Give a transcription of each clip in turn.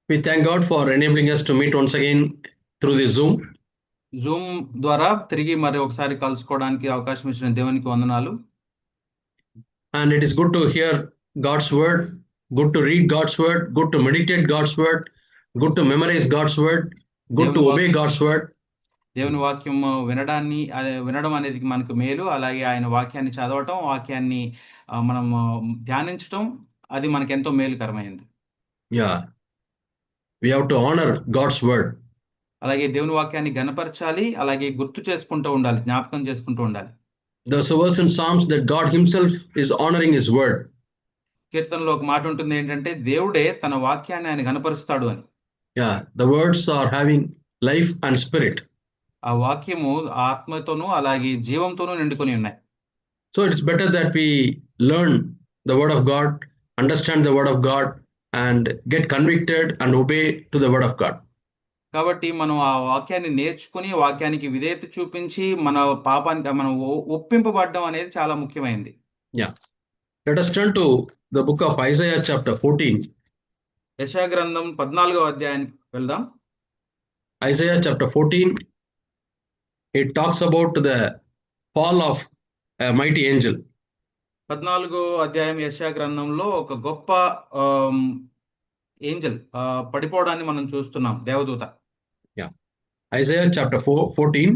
We thank God for enabling us to meet once again through the Zoom. Zoom ద్వారా తిరిగి మరి ఒకసారి కలుసుకోవడానికి అవకాశం ఇచ్చిన దేవునికి వందనాలు. And it is good to hear God's word, good to read God's word, good to meditate God's word, good to memorize God's word, good to obey God's word. దేవుని వాక్యం వినడం అనేది మనకు మేలు. అలాగే ఆయన వాక్యాన్ని చదవటం, వాక్యాన్ని మనం ధ్యానించటం అది మనకు ఎంతో మేలుకరమైనది. Yeah, we have to honor God's word. అలాగే దేవుని వాక్యాన్ని ఘనపరచాలి, అలాగే గుర్తు చేసుకుంటూ ఉండాలి, జ్ఞాపకం చేసుకుంటూ ఉండాలి. There's a verse in Psalms that God himself is honoring his word. కీర్తనలో ఒక మాట ఉంటుంది ఏంటంటే దేవుడే తన వాక్యాన్ని ఆయన ఘనపరుస్తాడు అని. Yeah, the words are having life and spirit. ఆ వాక్యము ఆత్మతోనూ అలాగే జీవంతోనూ నిండుకొని ఉన్నాయి. So it's better that we learn the word of God, understand the word of God, and get convicted and obey to the word of God. కాబట్టి మనం ఆ వాక్యాన్ని నేర్చుకుని వాక్యానికి విధేయత చూపించి మన పాపానికి మనం ఒప్పింపబడడం అనేది చాలా ముఖ్యమైనది. Yeah. Let us turn to the book of Isaiah chapter 14. యెషయా గ్రంథం 14వ అధ్యాయానికి వెళ్దాం. Isaiah chapter 14, it talks about the fall of a mighty angel. 14వ అధ్యాయం యెషయా గ్రంథంలో ఒక గొప్ప ఏంజెల్ పడిపోవడాన్ని మనం చూస్తున్నాం, దేవదూత. Yeah. Isaiah chapter 14.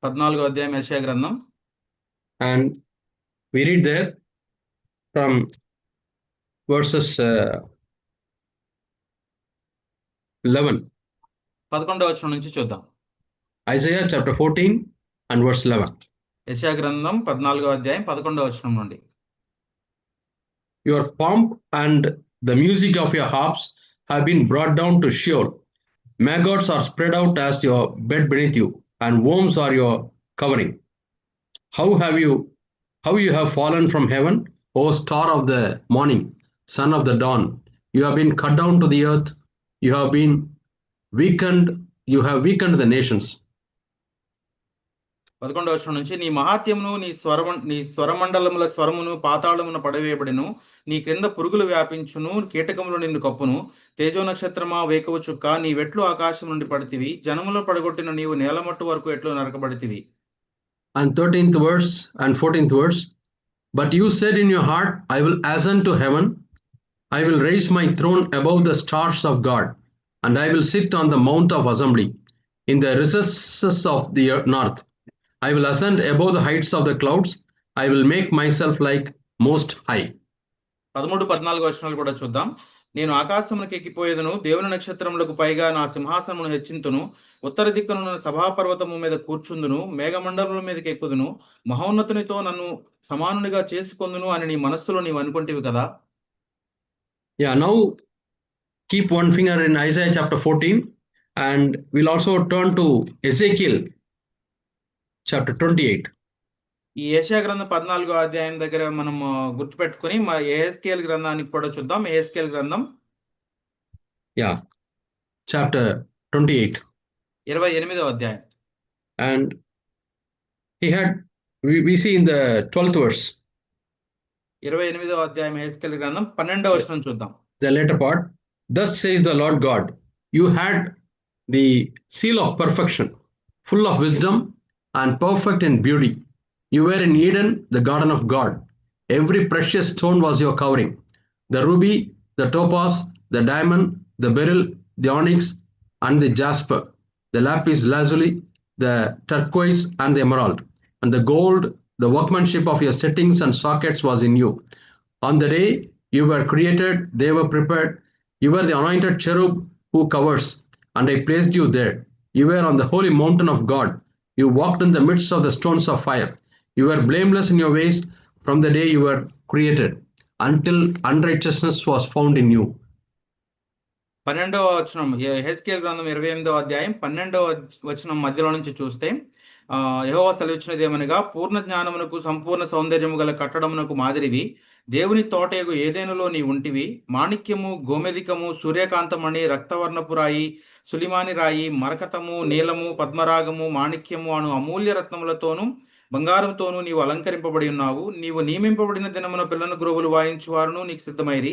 14వ అధ్యాయం యెషయా గ్రంథం. And we read there from verses 11. 11వ వచనం నుంచి చూద్దాం. Isaiah chapter 14 and verse 11. యెషయా గ్రంథం 14వ అధ్యాయం 11వ వచనం నుండి. Your pomp and the music of your harps have been brought down to Sheol. Maggots are spread out as your bed beneath you, and worms are your covering. How you have fallen from heaven, O star of the morning, son of the dawn. You have been cut down to the earth. You have weakened the nations. 11వ వచనం నుంచి, నీ మహాత్యమును నీ స్వరమండలముల స్వరమును పాతాళమున పడవేయబడిను, నీ క్రింద పురుగులు వ్యాపించును, కీటకములు నిన్ను కప్పును. తేజో నక్షత్రమా, వేకువ చుక్క, నీ వెట్లు ఆకాశం నుండి పడితివి, జనములను పడగొట్టిన నీవు నేలమట్టు వరకు ఎట్లు నరకబడితివి. And 13th verse and 14th verse, but you said in your heart, I will ascend to heaven, I will raise my throne above the stars of God, and I will sit on the mount of assembly in the recesses of the north. I will ascend above the heights of the clouds. I will make myself like most high. 13-14 వచనాలు కూడా చూద్దాం. నేను ఆకాశమునకు ఎక్కిపోయేదను, దేవుని నక్షత్రములకు పైగా నా సింహాసనమును హెచ్చింతును, ఉత్తర దిక్కునున్న సభాపర్వతము మీద కూర్చుందును, మేఘమండలముల మీదకి ఎక్కుదును, మహోన్నతునితో నన్ను సమానునిగా చేసుకొందును అని నీ మనస్సులో నీవు అనుకుంటివి కదా. Yeah, now keep one finger in Isaiah chapter 14, and we'll also turn to Ezekiel chapter 28. ఈ యెషయా గ్రంథం 14వ అధ్యాయం దగ్గర మనం గుర్తుపెట్టుకుని యెహెజ్కేలు గ్రంథానికి కూడా చూద్దాం. యెహెజ్కేలు గ్రంథం chapter 28. 28వ అధ్యాయం. And we see in the 12th verse. 28వ అధ్యాయం యెహెజ్కేలు గ్రంథం 12వ వచనం చూద్దాం. The later part, thus says the Lord God, you had the seal of perfection, full of wisdom and perfect in beauty. You were in Eden, the garden of God. Every precious stone was your covering, the ruby, the topaz, the diamond, the beryl, the onyx, and the jasper, the lapis lazuli, the turquoise, and the emerald, and the gold. The workmanship of your settings and sockets was in you. On the day you were created, they were prepared. You were the anointed cherub who covers, and I placed you there. You were on the holy mountain of God. You walked in the midst of the stones of fire. You were blameless in your ways from the day you were created, until unrighteousness was found in you. 12వ వచనం యెహెజ్కేలు గ్రంథం 28వ అధ్యాయం 12వ వచనం మధ్యలో నుంచి చూస్తే, యెహోవా సెలవిచ్చినది ఏమనగా, పూర్ణ జ్ఞానమునకు సంపూర్ణ సౌందర్యము గల కట్టడమునకు మాదిరివి దేవుని తోటయగు ఏదెనులో నీ ఉంటివి. మాణిక్యము, గోమెదికము, సూర్యకాంతమణి, రక్తవర్ణపు రాయి, సులిమాని రాయి, మరకతము, నీలము, పద్మరాగము, మాణిక్యము అను అమూల్య రత్నములతోనూ బంగారంతోనూ నీవు అలంకరింపబడి ఉన్నావు. నీవు నియమింపబడిన దినమున పిల్లను గ్రోవులు వాయించువారును నీకు సిద్ధమైరి.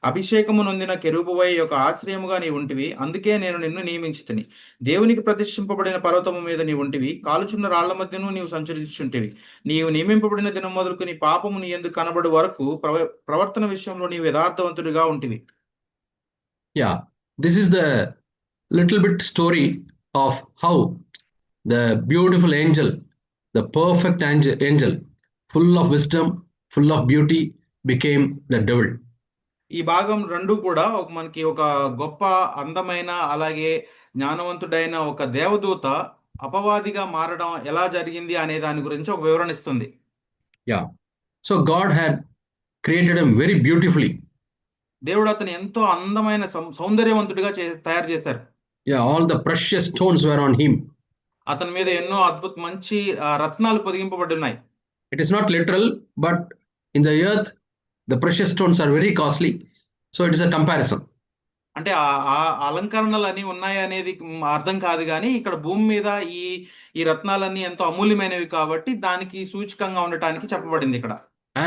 అభిషేకము నొందిన కెరూబువై ఒక ఆశ్రయముగా నీ ఉంటివి. అందుకే నేను నిన్ను నియమించితిని. దేవునికి ప్రతిష్ఠింపబడిన పర్వతము మీద నీ ఉంటివి. కాలుచున్న రాళ్ల మధ్యను నీవు సంచరించుచుంటివి. నీవు నియమింపబడిన దినం మొదలుకు నీ పాపము నీ యందు కనబడు వరకు ప్రవర్తన విషయంలో నీవు యథార్థవంతుడిగా ఉంటివి. Yeah, this is the little bit story of how the beautiful angel, the perfect angel, full of wisdom, full of beauty, became the devil. ఈ భాగం రెండు కూడా మనకి ఒక గొప్ప అందమైన అలాగే జ్ఞానవంతుడైన ఒక దేవదూత అపవాదిగా మారడం ఎలా జరిగింది అనే దాని గురించి ఒక వివరణ ఇస్తుంది. Yeah, so God had created him very beautifully. దేవుడు అతను ఎంతో అందమైన సౌందర్యవంతుడిగా తయారు చేశారు. Yeah, all the precious stones were on him. అతని మీద ఎన్నో మంచి రత్నాలు పొదిగింపబడి ఉన్నాయి. It is not literal, but in the earth the precious stones are very costly, so it is a comparison. అంటే ఆ అలంకరణలు అన్ని ఉన్నాయి అనేది అర్థం కాదు, కానీ ఇక్కడ భూమి మీద ఈ రత్నాలన్నీ ఎంతో అమూల్యమైనవి కాబట్టి దానికి సూచకంగా ఉండటానికి చెప్పబడింది ఇక్కడ.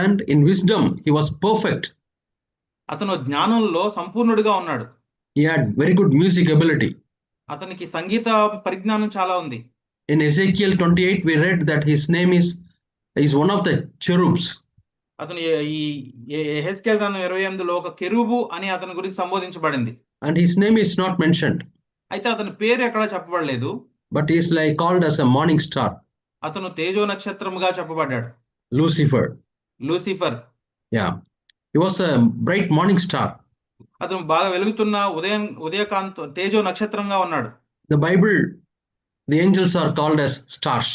And in wisdom he was perfect. అతను జ్ఞానంలో సంపూర్ణుడిగా ఉన్నాడు. He had very good music ability. అతనికి సంగీత పరిజ్ఞానం చాలా ఉంది. In Ezekiel 28 we read that his name is one of the cherubs. అతను ఈ యెహెజ్కేలు గ్రంథం 28లో ఒక కెరూబు అని అతని గురించి సంబోధించబడింది. And his name is not mentioned. అయితే అతని పేరు ఎక్కడ చెప్పబడలేదు. But he is like called as a morning star. అతను తేజో నక్షత్రముగా చెప్పబడ్డాడు. Lucifer. Yeah, he was a bright morning star. అతను బాగా వెలుగుతున్న ఉదయకాంత తేజో నక్షత్రంగా ఉన్నాడు. The Bible, the angels are called as stars.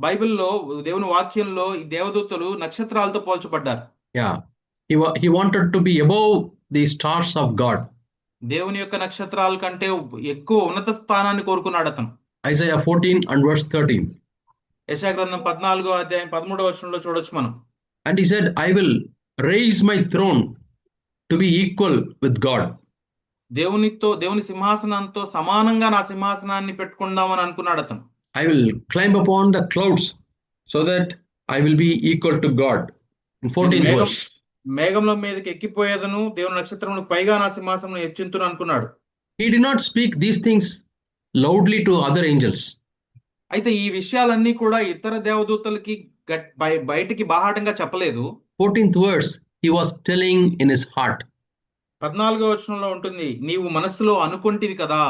బైబిల్లో దేవుని వాక్యంలో ఈ దేవదూతలు నక్షత్రాలతో పోల్చబడ్డారు. Yeah, he wanted to be above the stars of God. దేవుని యొక్క నక్షత్రాల కంటే ఎక్కువ ఉన్నత స్థానాన్ని కోరుకున్నాడు అతను. Isaiah 14 and verse 13. యెషయా గ్రంథం 14వ అధ్యాయం 13వ వచనంలో చూడొచ్చు మనం. And he said, I will raise my throne to be equal with God. దేవుని సింహాసనంతో సమానంగా నా సింహాసనాన్ని పెట్టుకుందామని అనుకున్నాడు అతను. I will climb upon the clouds so that I will be equal to God. In 14th verse. మేఘంలో మీదకి ఎక్కిపోయేదను, దేవుని నక్షత్రములకు పైగా నా సింహాసనం హెచ్చింతును అనుకున్నాడు. He did not speak these things loudly to other angels. అయితే ఈ విషయాలన్నీ కూడా ఇతర దేవదూతలకి బయటికి బాహాటంగా చెప్పలేదు. 14th verse, he was telling in his heart. 14వ వచనంలో ఉంటుంది, నీవు మనస్సులో అనుకుంటివి కదా.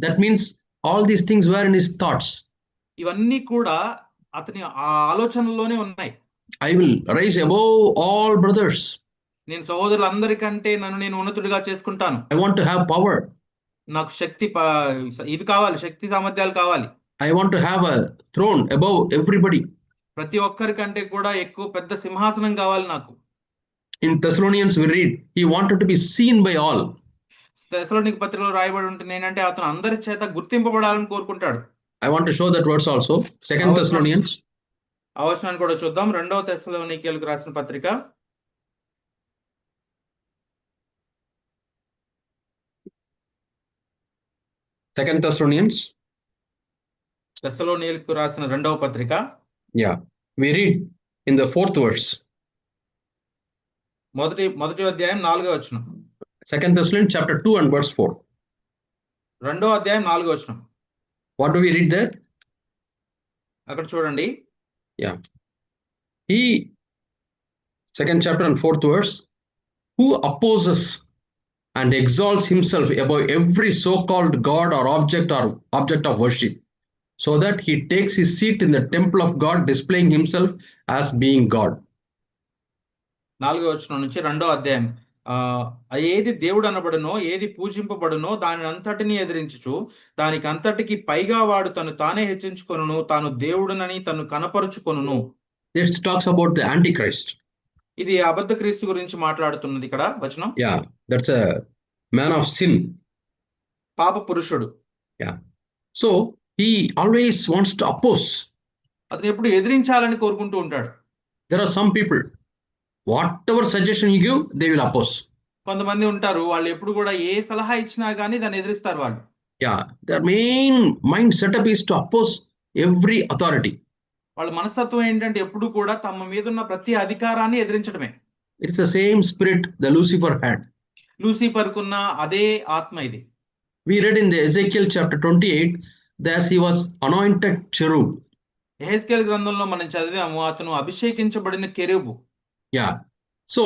That means all these things were in his thoughts. ఇవన్నీ కూడా అతని ఆలోచనలోనే ఉన్నాయి. I will rise above all brothers. నేను సహోదరులందరికంటే నన్ను నేను ఉన్నతుడిగా చేసుకుంటాను. I want to have power. నాకు శక్తి ఇది కావాలి, శక్తి సామర్థ్యాలు కావాలి. I want to have a throne above everybody. ప్రతి ఒక్కరికంటే కూడా ఎక్కువ పెద్ద సింహాసనం కావాలి నాకు. In Thessalonians we read, he wanted to be seen by all. తెస్సలోనిక పత్రికలో రాయబడి ఉంటుంది ఏంటంటే అతను అందరి చేత గుర్తింపబడాలని కోరుకుంటాడు. I want to show that verse also. 2 Thessalonians. ఆ వచనాన్ని కూడా చూద్దాం. 2వ తెస్సలోనికీయులకు రాసిన పత్రిక 2 Thessalonians. తెస్సలోనికీయులకు రాసిన 2వ పత్రిక. Yeah, we read in the 4th verse. మొదటి అధ్యాయం 4వ వచనం. 2 Thessalonians chapter 2 and verse 4. 2వ అధ్యాయం 4వ వచనం. What do we read there? అక్కడ చూడండి. Yeah. He, 2nd chapter and 4th verse, who opposes and exalts himself above every so-called God or object of worship, so that he takes his seat in the temple of God, displaying himself as being God. 4వ వచనం నుంచి 2వ అధ్యాయం. ఏది దేవుడు అనబడునో, ఏది పూజింపబడునో దాని అంతటిని ఎదిరించుచు దానికి అంతటికి పైగా వాడు తను తానే హెచ్చించుకొనును, తాను దేవుడునని తను కనపరుచుకొనును. This talks about the Antichrist. ఇది అబద్ధ క్రీస్తు గురించి మాట్లాడుతున్నది ఇక్కడ వచనం. Yeah, that's a man of sin. పాప పురుషుడు. Yeah. So he always wants to oppose. అతను ఎప్పుడు ఎదిరించాలని కోరుకుంటూ ఉంటాడు. There are some people, whatever suggestion you give, they will oppose. కొంతమంది ఉంటారు, వాళ్ళు ఎప్పుడు కూడా ఏ సలహా ఇచ్చినా గానీ దాన్ని ఎదిరిస్తారు వాళ్ళు. Yeah, their main mind setup is to oppose every authority. వాళ్ళ మనస్తత్వం ఏంటంటే ఎప్పుడు కూడా తమ మీద ఉన్న ప్రతి అధికారాన్ని ఎదిరించడమే. It's the same spirit the Lucifer had. లూసిఫర్కున్న అదే ఆత్మ ఇది. We read in the Ezekiel chapter 28 that he was anointed cherub. యెహెజ్కేలు గ్రంథంలో మనం చదివాము, అతను అభిషేకించబడిన కెరూబు. Yeah. So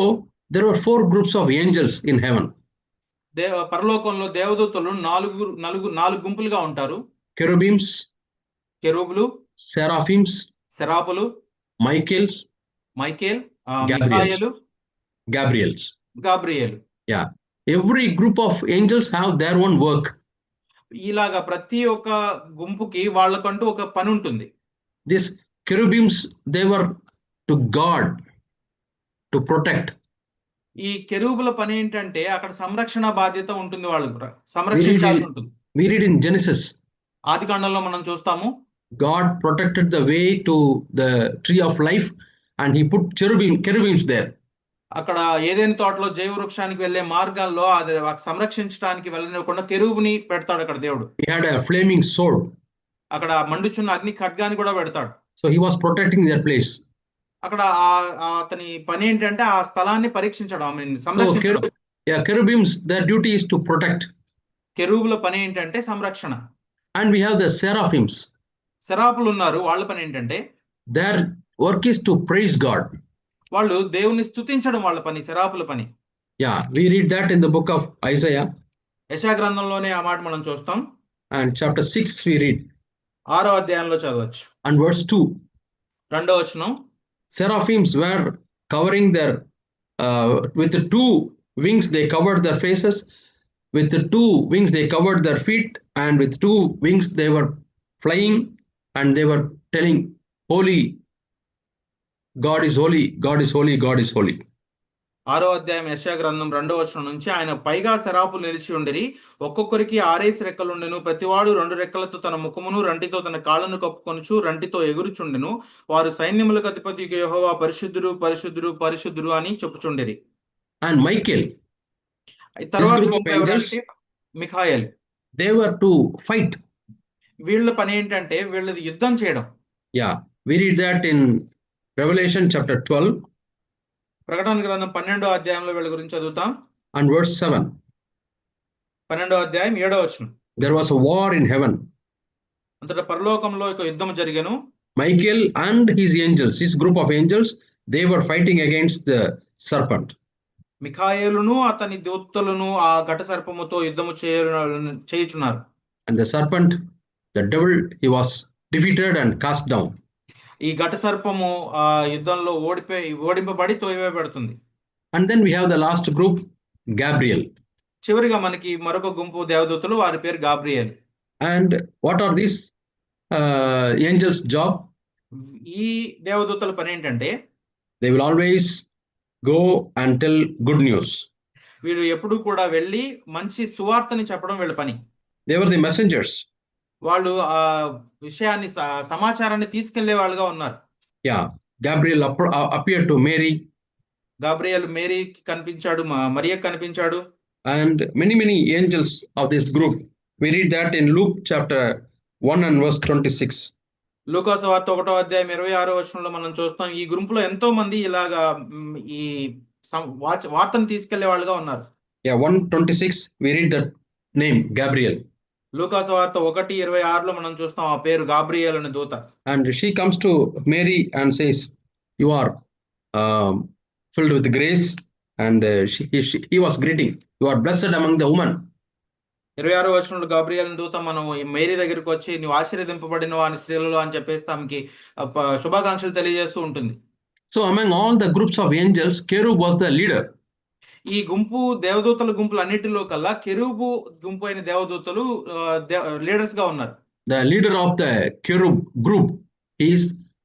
there were 4 groups of angels in heaven. పరలోకంలో దేవదూతలు నాలుగు గుంపులుగా ఉంటారు. Cherubims, కెరూబులు, seraphims, సెరాపులు, Michaels, Michael, Gabriels. మిఖాయేలు, Gabriels. Gabriel. Yeah. Every group of angels have their own work. ఇలాగా ప్రతి ఒక్క గుంపుకి వాళ్ళకంటూ ఒక పని ఉంటుంది. These cherubims, they were to guard, to protect. ఈ కెరూబుల పని ఏంటంటే అక్కడ సంరక్షణ బాధ్యత ఉంటుంది, వాళ్ళు సంరక్షించాల్సి ఉంటుంది. We read in Genesis, ఆదికాండంలో మనం చూస్తాము, God protected the way to the tree of life and he put cherubims there. అక్కడ ఏదైనా తోటలో జైవ వృక్షానికి వెళ్లే మార్గాల్లో అది సంరక్షించడానికి వెళ్ళనివ్వకుండా కెరూబుని పెడతాడు అక్కడ దేవుడు. He had a flaming sword. అక్కడ మండుచున్న అగ్ని ఖడ్గాన్ని కూడా పెడతాడు. So he was protecting that place. అక్కడ అతని పని ఏంటంటే ఆ స్థలాన్ని పరీక్షించడం, సంరక్షించడం. Cherubims, their duty is to protect. కెరూబుల పని ఏంటంటే సంరక్షణ. And we have the seraphims. సెరాపులు ఉన్నారు, వాళ్ళ పని ఏంటంటే their work is to praise God. వాళ్ళు దేవుని స్తుతించడం వాళ్ళ పని, సెరాపుల పని. Yeah, we read that in the book of Isaiah. యెషయా గ్రంథంలోనే ఆ మాట మనం చూస్తాం. And chapter 6 we read. 6వ అధ్యాయంలో చదవచ్చు. And verse 2. 2వ వచనం. Seraphims were covering their with the 2 wings they covered their faces, with the 2 wings they covered their feet, and with 2 wings they were flying and they were telling, holy, God is holy, God is holy, God is holy. 6వ అధ్యాయం యెషయా గ్రంథం 2వ వచనం నుంచి, ఆయన పైగా సెరాపులు నిలిచి ఉండిరి, ఒక్కొక్కరికి 6 రెక్కలుండెను, ప్రతివాడు 2 రెక్కలతో తన ముఖమును, రంటితో తన కాళ్ళను కప్పుకొనుచు రంటితో ఎగురుచుండెను, వారు సైన్యములకు అధిపతి యెహోవా పరిశుద్ధుడు పరిశుద్ధుడు పరిశుద్ధుడు అని చెప్పుచుండిరి. And Michael, తర్వాత Michael, they were to fight. వీళ్ళ పని ఏంటంటే వీళ్ళది యుద్ధం చేయడం. Yeah, we read that in Revelation chapter 12. ప్రకటన గ్రంథం 12వ అధ్యాయంలో వీళ్ళ గురించి చదువుతాం. And verse 7. 12వ అధ్యాయం 7వ వచనం. There was a war in heaven. అంతటా పరలోకంలో ఒక యుద్ధం జరిగెను. Michael and his angels, his group of angels, they were fighting against the serpent. మిఖాయేలును అతని దూతలను ఆ ఘట సర్పముతో యుద్ధము చేయుచున్నారు. And the serpent, the devil, he was defeated and cast down. ఈ ఘట సర్పము ఆ యుద్ధంలో ఓడింపబడి తోయవేయబడుతుంది. And then we have the last group, Gabriel. చివరిగా మనకి మరొక గుంపు దేవదూతలు, వారి పేరు Gabriel. And what are these angels' job? ఈ దేవదూతల పని ఏంటంటే they will always go and tell good news. వీళ్ళు ఎప్పుడు కూడా వెళ్ళి మంచి సువార్తని చెప్పడం వీళ్ళ పని. They were the messengers. వాళ్ళు ఆ విషయాన్ని సమాచారాన్ని తీసుకెళ్లే వాళ్ళుగా ఉన్నారు. Yeah, Gabriel appeared to Mary. Gabriel మేరీకి కనిపించాడు, మరియకు కనిపించాడు. And many angels of this group. We read that in Luke chapter 1 and verse 26. లూకా సువార్త 1వ అధ్యాయం 26వ వచనంలో మనం చూస్తాం, ఈ గ్రూపులో ఎంతో మంది ఇలాగా ఈ వార్తను తీసుకెళ్లే వాళ్ళుగా ఉన్నారు. Yeah, 1:26 we read that name Gabriel. లూకా సువార్త 1:26లో మనం చూస్తాం ఆ పేరు గాబ్రియేల్ అనే దూత. And she comes to Mary and says, you are filled with grace, and he was greeting, you are blessed among the women. 26వ వచనంలో గాబ్రియేల్ దూత మనం మేరీ దగ్గరికి వచ్చి, నువ్వు ఆశీర్వదింపబడిన వాని స్త్రీలలో అని చెప్పేసి ఆమెకి శుభాకాంక్షలు తెలియజేస్తూ ఉంటుంది. So among all the groups of angels, Cherub was the leader. ఈ గుంపు దేవదూతల గుంపులు అన్నిటిలో కల్లా కెరూబు గుంపు అయిన దేవదూతలు లీడర్స్ గా ఉన్నారు. The leader of the Cherub group is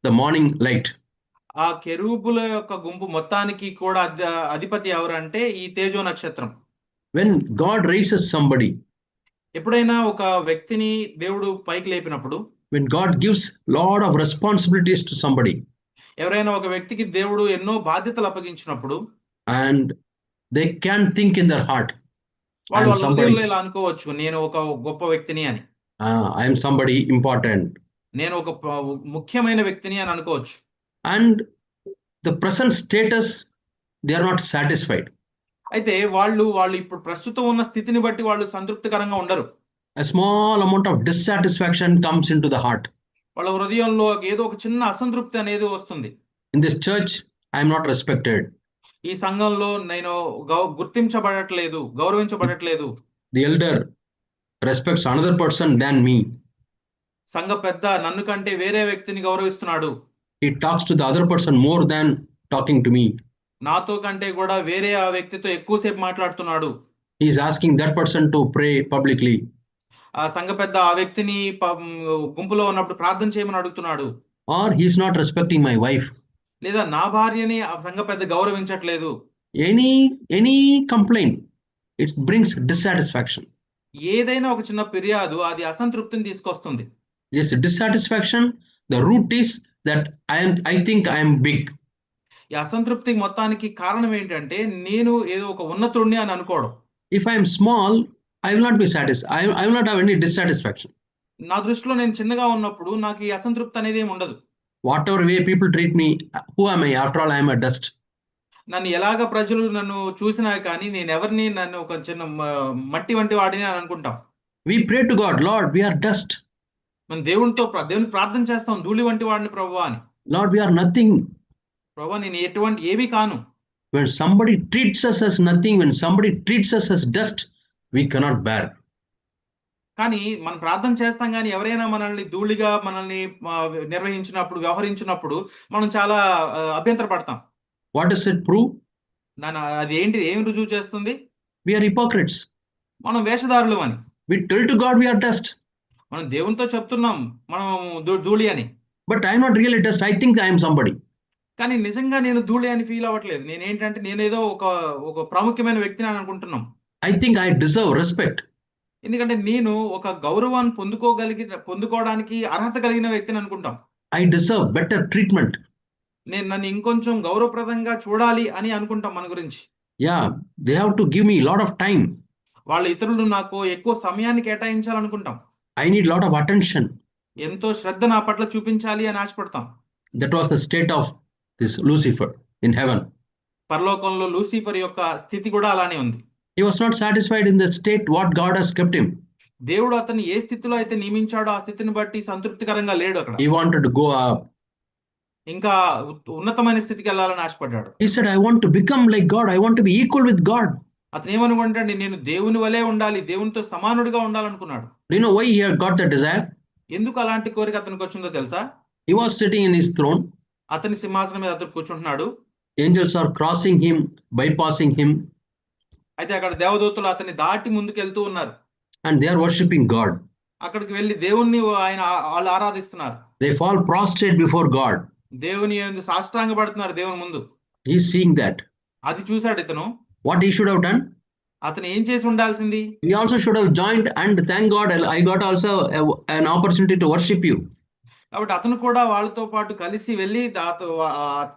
the morning light. ఆ కెరూబుల యొక్క గుంపు మొత్తానికి కూడా అధిపతి ఎవరంటే ఈ తేజో నక్షత్రం. When God raises somebody, ఎప్పుడైనా ఒక వ్యక్తిని దేవుడు పైకి లేపినప్పుడు, when God gives lot of responsibilities to somebody, ఎవరైనా ఒక వ్యక్తికి దేవుడు ఎన్నో బాధ్యతలు అప్పగించినప్పుడు, and they can think in their heart, వాళ్ళు హృదయంలో ఇలా అనుకోవచ్చు, నేను ఒక గొప్ప వ్యక్తిని అని. I am somebody important. నేను ఒక ముఖ్యమైన వ్యక్తిని అని అనుకోవచ్చు. And the present status, they are not satisfied. అయితే వాళ్ళు ఇప్పుడు ప్రస్తుతం ఉన్న స్థితిని బట్టి వాళ్ళు సంతృప్తికరంగా ఉండరు. A small amount of dissatisfaction comes into the heart. వాళ్ళ హృదయంలో ఏదో ఒక చిన్న అసంతృప్తి అనేది వస్తుంది. In this church, I am not respected. ఈ సంఘంలో నేను గుర్తించబడట్లేదు, గౌరవించబడట్లేదు. The elder respects another person than me. సంఘ పెద్ద నన్ను కంటే వేరే వ్యక్తిని గౌరవిస్తున్నాడు. He talks to the other person more than talking to me. నాతో కంటే కూడా వేరే ఆ వ్యక్తితో ఎక్కువసేపు మాట్లాడుతున్నాడు. He is asking that person to pray publicly. ఆ సంఘ పెద్ద ఆ వ్యక్తిని గుంపులో ఉన్నప్పుడు ప్రార్థన చేయమని అడుగుతున్నాడు. Or he is not respecting my wife. లేదా నా భార్యని ఆ సంఘ పెద్ద గౌరవించట్లేదు. Any complaint, it brings dissatisfaction. ఏదైనా ఒక చిన్న ఫిర్యాదు అది అసంతృప్తిని తీసుకొస్తుంది. This dissatisfaction, the root is that I think I am big. ఈ అసంతృప్తి మొత్తానికి కారణం ఏంటంటే నేను ఏదో ఒక ఉన్నతుడిని అని అనుకోవడం. If I am small, I will not be satisfied. I will not have any dissatisfaction. నా దృష్టిలో నేను చిన్నగా ఉన్నప్పుడు నాకు ఈ అసంతృప్తి అనేది ఏమి ఉండదు. Whatever way people treat me, who am I? After all, I am a dust. నన్ను ఎలాగ ప్రజలు నన్ను చూసినా కానీ నేను ఎవరిని, నన్ను ఒక చిన్న మట్టి వంటి వాడిని అని అనుకుంటాం. We pray to God, Lord, we are dust. మనం దేవునికి ప్రార్థన చేస్తాం, ధూళి వంటి వాడిని ప్రభువా అని. Lord, we are nothing. ప్రభువా నేను ఎటువంటి ఏమీ కాను. When somebody treats us as nothing, when somebody treats us as dust, we cannot bear. కానీ మనం ప్రార్థన చేస్తాం కానీ ఎవరైనా మనల్ని ధూళిగా మనల్ని వ్యవహరించినప్పుడు మనం చాలా అభ్యంతర పడతాం. What does it prove? అది ఏంటి, ఏం రుజువు చేస్తుంది? We are hypocrites. మనం వేషధారులు అని. We tell to God we are dust. మనం దేవునితో చెప్తున్నాం మనం ధూళి అని. But I am not really dust. I think I am somebody. కానీ నిజంగా నేను ధూళి అని ఫీల్ అవ్వట్లేదు. నేనేంటంటే నేనేదో ఒక ప్రాముఖ్యమైన వ్యక్తిని అని అనుకుంటున్నాం. I think I deserve respect. ఎందుకంటే నేను ఒక గౌరవాన్ని పొందుకోవడానికి అర్హత కలిగిన వ్యక్తిని అనుకుంటాం. I deserve better treatment. నన్ను ఇంకొంచెం గౌరవప్రదంగా చూడాలి అని అనుకుంటాం మన గురించి. Yeah, they have to give me a lot of time. వాళ్ళ ఇతరులు నాకు ఎక్కువ సమయాన్ని కేటాయించాలనుకుంటాం. I need a lot of attention. ఎంతో శ్రద్ధ నా పట్ల చూపించాలి అని ఆశపడతాం. That was the state of this Lucifer in heaven. పరలోకంలో లూసిఫర్ యొక్క స్థితి కూడా అలానే ఉంది. He was not satisfied in the state what God has kept him. దేవుడు అతన్ని ఏ స్థితిలో అయితే నియమించాడో ఆ స్థితిని బట్టి సంతృప్తికరంగా లేడు అక్కడ. He wanted to go up. ఇంకా ఉన్నతమైన స్థితికి వెళ్ళాలని ఆశపడ్డాడు. He said, I want to become like God. I want to be equal with God. అతను ఏమనుకుంటాడు, నేను దేవుని వలె ఉండాలి, దేవునితో సమానుడిగా ఉండాలనుకున్నాడు. Do you know why he had got that desire? ఎందుకు అలాంటి కోరిక అతనికి వచ్చిందో తెలుసా? He was sitting in his throne. అతని సింహాసనం మీద అతను కూర్చుంటున్నాడు. Angels are crossing him, bypassing him. అయితే అక్కడ దేవదూతలు అతన్ని దాటి ముందుకు వెళ్తూ ఉన్నారు. And they are worshipping God. అక్కడికి వెళ్ళి దేవుణ్ణి వాళ్ళు ఆరాధిస్తున్నారు. They fall prostrate before God. దేవుని యందు సాష్టాంగపడుతున్నారు దేవుని ముందు. He is seeing that. అది చూశాడు ఇతను. What he should have done? అతను ఏం చేసి ఉండాల్సింది? He also should have joined and thank God I got also an opportunity to worship you. కాబట్టి అతను కూడా వాళ్ళతో పాటు కలిసి వెళ్ళి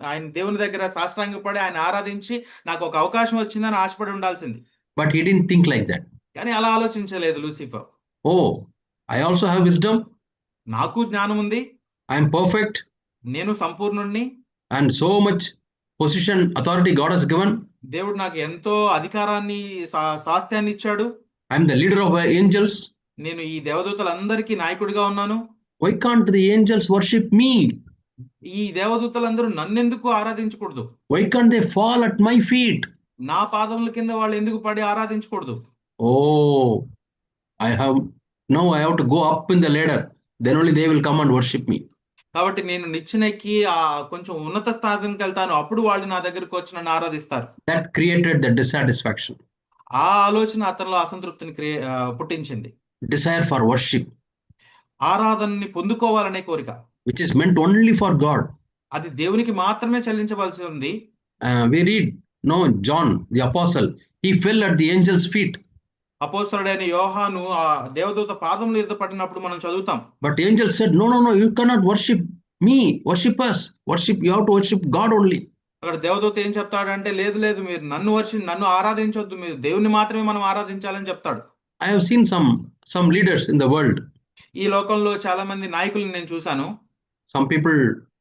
ఆయన దేవుని దగ్గర సాష్టాంగపడి ఆయన ఆరాధించి నాకు ఒక అవకాశం వచ్చిందని ఆశపడి ఉండాల్సింది. But he didn't think like that. కానీ అలా ఆలోచించలేదు Lucifer. Oh, I also have wisdom. నాకు జ్ఞానం ఉంది. I am perfect. నేను సంపూర్ణుణ్ణి. And so much position, authority God has given. దేవుడు నాకు ఎంతో అధికారాన్ని స్వాస్థ్యాన్ని ఇచ్చాడు. I am the leader of angels. నేను ఈ దేవదూతలందరికీ నాయకుడిగా ఉన్నాను. Why can't the angels worship me? ఈ దేవదూతలందరూ నన్నెందుకు ఆరాధించకూడదు? Why can't they fall at my feet? నా పాదముల కింద వాళ్ళు ఎందుకు పడి ఆరాధించకూడదు? Oh, I have to go up in the ladder. Then only they will come and worship me. కాబట్టి నేను నిచ్చెనెక్కి కొంచెం ఉన్నత స్థానానికి వెళ్తాను, అప్పుడు వాళ్ళు నా దగ్గరికి వచ్చి నన్ను ఆరాధిస్తారు. That created the dissatisfaction. ఆ ఆలోచన అతనిలో అసంతృప్తిని పుట్టించింది. Desire for worship. ఆరాధనని పొందుకోవాలనే కోరిక. Which is meant only for God. అది దేవునికి మాత్రమే చెల్లించవలసి ఉంది. We read, John the apostle, he fell at the angel's feet. అపోస్తలుడైన యోహాను ఆ దేవదూత పాదముల మీద పడినప్పుడు మనం చదువుతాం. But the angel said, no, you cannot worship me, worship us. You have to worship God only. అక్కడ దేవదూత ఏం చెప్తాడంటే, లేదు మీరు నన్ను ఆరాధించొద్దు, మీరు దేవుని మాత్రమే మనం ఆరాధించాలని చెప్తాడు. I have seen some leaders in the world. ఈ లోకంలో చాలా మంది నాయకుల్ని నేను చూశాను. Some people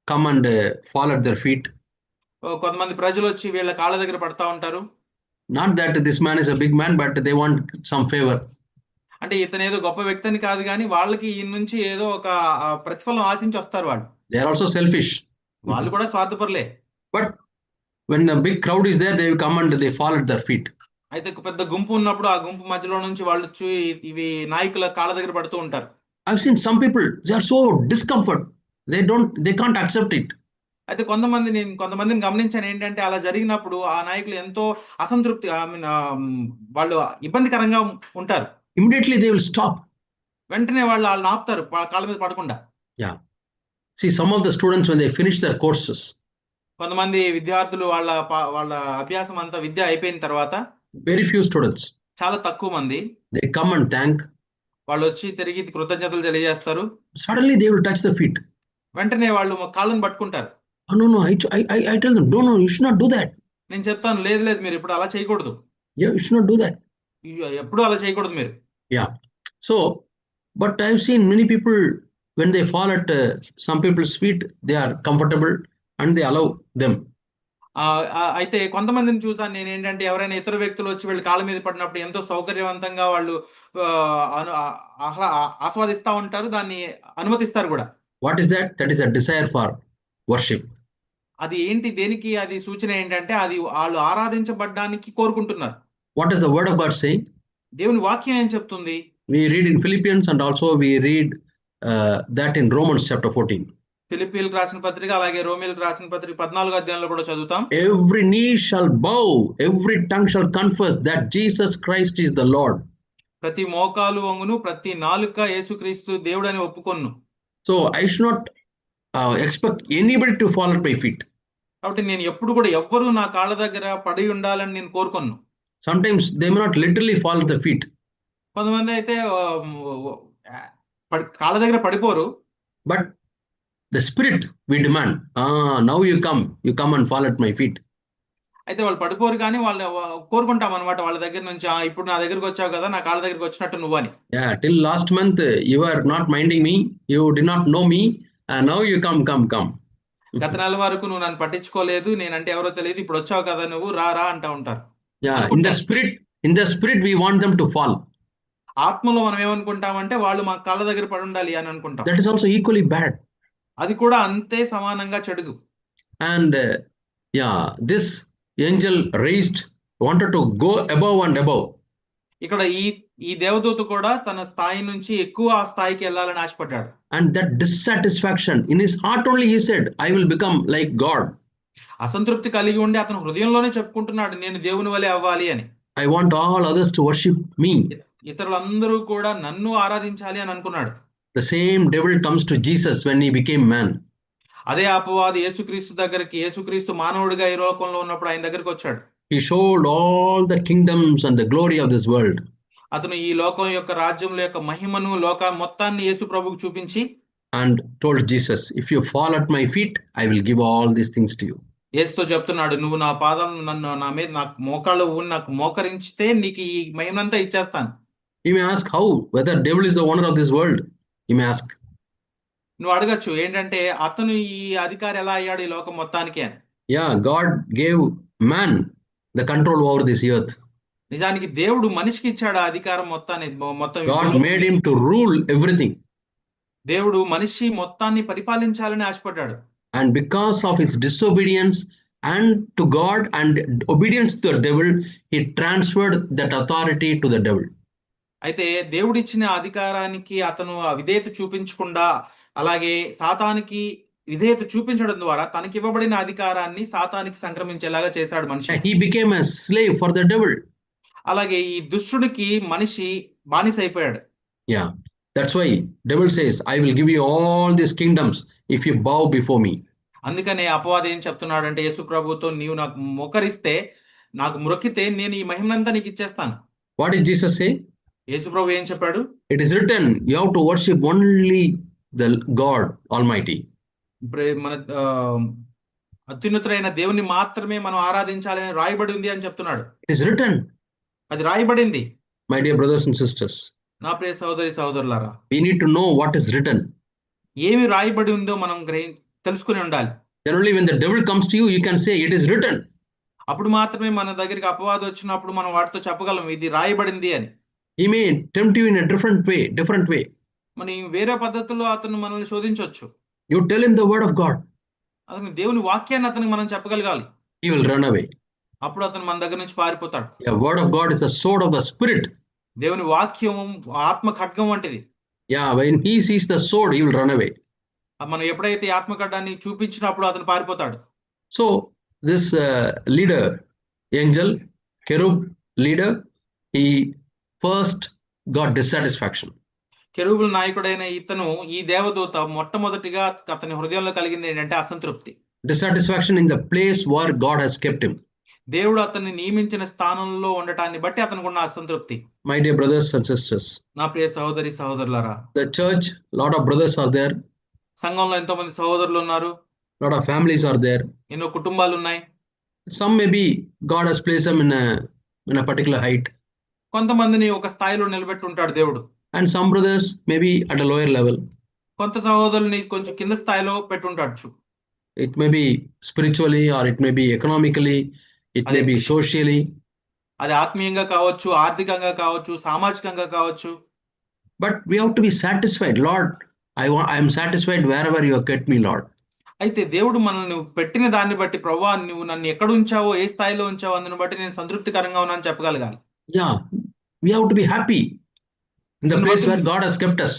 come and fall at their feet. కొంతమంది ప్రజలు వచ్చి వీళ్ళ కాళ్ళ దగ్గర పడతా ఉంటారు. Not that this man is a big man, but they want some favor. అంటే ఇతనేదో గొప్ప వ్యక్తి అని కాదు గానీ, వాళ్ళకి ఈయన నుంచి ఏదో ఒక ప్రతిఫలం ఆశించి వస్తారు వాళ్ళు. They are also selfish. వాళ్ళు కూడా స్వార్థపరులే. But when a big crowd is there, they will come and they fall at their feet. అయితే ఒక పెద్ద గుంపు ఉన్నప్పుడు ఆ గుంపు మధ్యలో నుంచి వాళ్ళు వచ్చి ఇవి నాయకుల కాళ్ళ దగ్గర పడుతూ ఉంటారు. I've seen some people, they are so discomfort. They can't accept it. అయితే కొంతమందిని గమనించాను. ఏంటంటే అలా జరిగినప్పుడు ఆ నాయకులు ఎంతో అసంతృప్తి, వాళ్ళు ఇబ్బందికరంగా ఉంటారు. Immediately they will stop. వెంటనే వాళ్ళు ఆపుతారు కాళ్ళ మీద పడకుండా. Yeah. See, some of the students, when they finish their courses, కొంతమంది విద్యార్థులు వాళ్ళ అభ్యాసం అంతా విద్య అయిపోయిన తర్వాత, very few students, చాలా తక్కువ మంది, they come and thank. వాళ్ళు వచ్చి తిరిగి కృతజ్ఞతలు తెలియజేస్తారు. Suddenly they will touch the feet. వెంటనే వాళ్ళు కాళ్ళను పట్టుకుంటారు. Oh, no, I tell them, no, you should not do that. నేను చెప్తాను, లేదు మీరు ఇప్పుడు అలా చేయకూడదు. Yeah, you should not do that. ఎప్పుడు అలా చేయకూడదు మీరు. Yeah. So, but I've seen many people, when they fall at some people's feet, they are comfortable and they allow them. అయితే కొంతమందిని చూసాను నేను. ఏంటంటే ఎవరైనా ఇతర వ్యక్తులు వచ్చి వీళ్ళ కాళ్ళ మీద పడినప్పుడు ఎంతో సౌకర్యవంతంగా వాళ్ళు ఆస్వాదిస్తూ ఉంటారు, దాన్ని అనుమతిస్తారు కూడా. What is that? That is a desire for worship. అది ఏంటి, దేనికి అది సూచన ఏంటంటే అది వాళ్ళు ఆరాధించబడ్డానికి కోరుకుంటున్నారు. What does the word of God say? దేవుని వాక్యం ఏం చెప్తుంది? We read in Philippians and also we read that in Romans chapter 14. ఫిలిప్పీలకు రాసిన పత్రిక, అలాగే రోమీలకు రాసిన పత్రిక 14వ అధ్యాయంలో కూడా చదువుతాం. Every knee shall bow, every tongue shall confess that Jesus Christ is the Lord. ప్రతి మోకాలు వంగును, ప్రతి నాలుక యేసుక్రీస్తు దేవుడని ఒప్పుకొను. So I should not expect anybody to fall at my feet. కాబట్టి నేను ఎప్పుడు కూడా ఎవ్వరూ నా కాళ్ళ దగ్గర పడి ఉండాలని నేను కోరుకొను. Sometimes they may not literally fall at the feet. కొంతమంది అయితే కాళ్ళ దగ్గర పడిపోరు. But the spirit we demand, now you come and fall at my feet. అయితే వాళ్ళు పడిపోరు, కానీ వాళ్ళు కోరుకుంటాం అనమాట వాళ్ళ దగ్గర నుంచి, ఇప్పుడు నా దగ్గరకు వచ్చావు కదా, నా కాళ్ళ దగ్గరకు వచ్చినట్టు నువ్వు అని. Yeah, till last month you were not minding me, you did not know me, and now you come. గత నెల వరకు నువ్వు నన్ను పట్టించుకోలేదు, నేనంటే ఎవరో తెలియదు, ఇప్పుడు వచ్చావు కదా నువ్వు, రా అంటా ఉంటారు. Yeah, in the spirit we want them to fall. ఆత్మలో మనం ఏమనుకుంటామంటే వాళ్ళు మా కాళ్ళ దగ్గర పడి ఉండాలి అని అనుకుంటాం. That is also equally bad. అది కూడా అంతే సమానంగా చెడుగు. And this angel wanted to go above and above. ఇక్కడ ఈ దేవదూత కూడా తన స్థాయి నుంచి ఎక్కువ ఆ స్థాయికి వెళ్ళాలని ఆశపడ్డాడు. And that dissatisfaction in his heart only, he said, I will become like God. అసంతృప్తి కలిగి ఉండి అతను హృదయంలోనే చెప్పుకుంటున్నాడు, నేను దేవుని వలె అవ్వాలి అని. I want all others to worship me. ఇతరులందరూ కూడా నన్ను ఆరాధించాలి అని అనుకున్నాడు. The same devil comes to Jesus when he became man. అదే అపవాది యేసుక్రీస్తు మానవుడిగా ఈ లోకంలో ఉన్నప్పుడు ఆయన దగ్గరికి వచ్చాడు. He showed all the kingdoms and the glory of this world. అతను ఈ లోకం యొక్క రాజ్యముల యొక్క మహిమను, లోక మొత్తాన్ని యేసు ప్రభువుకు చూపించి and told Jesus, if you fall at my feet, I will give all these things to you. యేసుతో చెప్తున్నాడు, నువ్వు నా పాదాలను నా మీద నాకు మోకాళ్ళు నాకు మోకరించితే నీకు ఈ మహిమనంతా ఇచ్చేస్తాను. You may ask how, whether devil is the owner of this world. You may ask. నువ్వు అడగచ్చు, ఏంటంటే అతను ఈ అధికారి ఎలా అయ్యాడు ఈ లోకం మొత్తానికి అని. Yeah, God gave man the control over this earth. నిజానికి దేవుడు మనిషికి ఇచ్చాడు ఆ అధికారం మొత్తాన్ని. God made him to rule everything. దేవుడు మనిషి మొత్తాన్ని పరిపాలించాలని ఆశపడ్డాడు. And because of his disobedience and to God and obedience to the devil, he transferred that authority to the devil. అయితే దేవుడు ఇచ్చిన అధికారానికి అతను విధేయత చూపించకుండా, అలాగే సాతానికి విధేయత చూపించడం ద్వారా తనకి ఇవ్వబడిన అధికారాన్ని సాతానికి సంక్రమించేలాగా చేశాడు మనిషి. He became a slave for the devil. అలాగే ఈ దుష్టుడికి మనిషి బానిస అయిపోయాడు. Yeah, that's why devil says, I will give you all these kingdoms if you bow before me. అందుకనే అపవాది ఏం చెప్తున్నాడు అంటే, యేసు ప్రభువుతో నీవు నాకు మోకరిస్తే, నాకు మొక్కితే నేను ఈ మహిమనంతా నీకు ఇచ్చేస్తాను. What did Jesus say? యేసు ప్రభు ఏం చెప్పాడు? It is written, you have to worship only the God Almighty. మన అత్యున్నతుడైన దేవుని మాత్రమే మనం ఆరాధించాలని రాయబడి ఉంది అని చెప్తున్నాడు. It is written. అది రాయబడింది. My dear brothers and sisters, నా ప్రియ సహోదరి సహోదరులారా, We need to know what is written. ఏమి రాయబడి ఉందో మనం తెలుసుకుని ఉండాలి. Then only when the devil comes to you, you can say, it is written. అప్పుడు మాత్రమే మన దగ్గరికి అపవాదం వచ్చినప్పుడు మనం వాటితో చెప్పగలం ఇది రాయబడింది అని. He may tempt you in a different way. మన వేరే పద్ధతుల్లో అతను మనల్ని శోధించవచ్చు. You tell him the word of God. అతను దేవుని వాక్యాన్ని అతనికి మనం చెప్పగలగాలి. He will run away. అప్పుడు అతను మన దగ్గర నుంచి పారిపోతాడు. The word of God is the sword of the spirit. దేవుని వాక్యం ఆత్మ ఖడ్గం వంటిది. Yeah, when he sees the sword, he will run away. మనం ఎప్పుడైతే ఆత్మ ఖడ్గాన్ని చూపించినప్పుడు అతను పారిపోతాడు. So this leader, angel, cherub leader, he first got dissatisfaction. కెరూబుల నాయకుడైన ఇతను ఈ దేవదూత మొట్టమొదటిగా అతని హృదయంలో కలిగింది ఏంటంటే అసంతృప్తి. Dissatisfaction in the place where God has kept him. దేవుడు అతన్ని నియమించిన స్థానంలో ఉండటాన్ని బట్టి అతనికి ఉన్న అసంతృప్తి. My dear brothers and sisters, నా ప్రియ సహోదరి సహోదరులారా, the church, lot of brothers are there, సంఘంలో ఎంతో మంది సహోదరులు ఉన్నారు, lot of families are there. ఎన్నో కుటుంబాలు ఉన్నాయి. Some maybe God has placed them in a particular height, కొంతమందిని ఒక స్థాయిలో నిలబెట్టి ఉంటాడు దేవుడు. and some brothers maybe at a lower level. కొంత సహోదరుల్ని కొంచెం కింద స్థాయిలో పెట్టుంటాడు. It may be spiritually, or it may be economically, it may be socially. అది ఆత్మీయంగా కావచ్చు, ఆర్థికంగా కావచ్చు, సామాజికంగా కావచ్చు. But we have to be satisfied. Lord, I am satisfied wherever you have kept me, Lord. అయితే దేవుడు మనల్ని పెట్టిన దాన్ని బట్టి, ప్రభువా నువ్వు నన్ను ఎక్కడ ఉంచావో, ఏ స్థాయిలో ఉంచావో అందుని బట్టి నేను సంతృప్తికరంగా ఉన్నానని చెప్పగలగాలి. Yeah, we have to be happy in the place where God has kept us.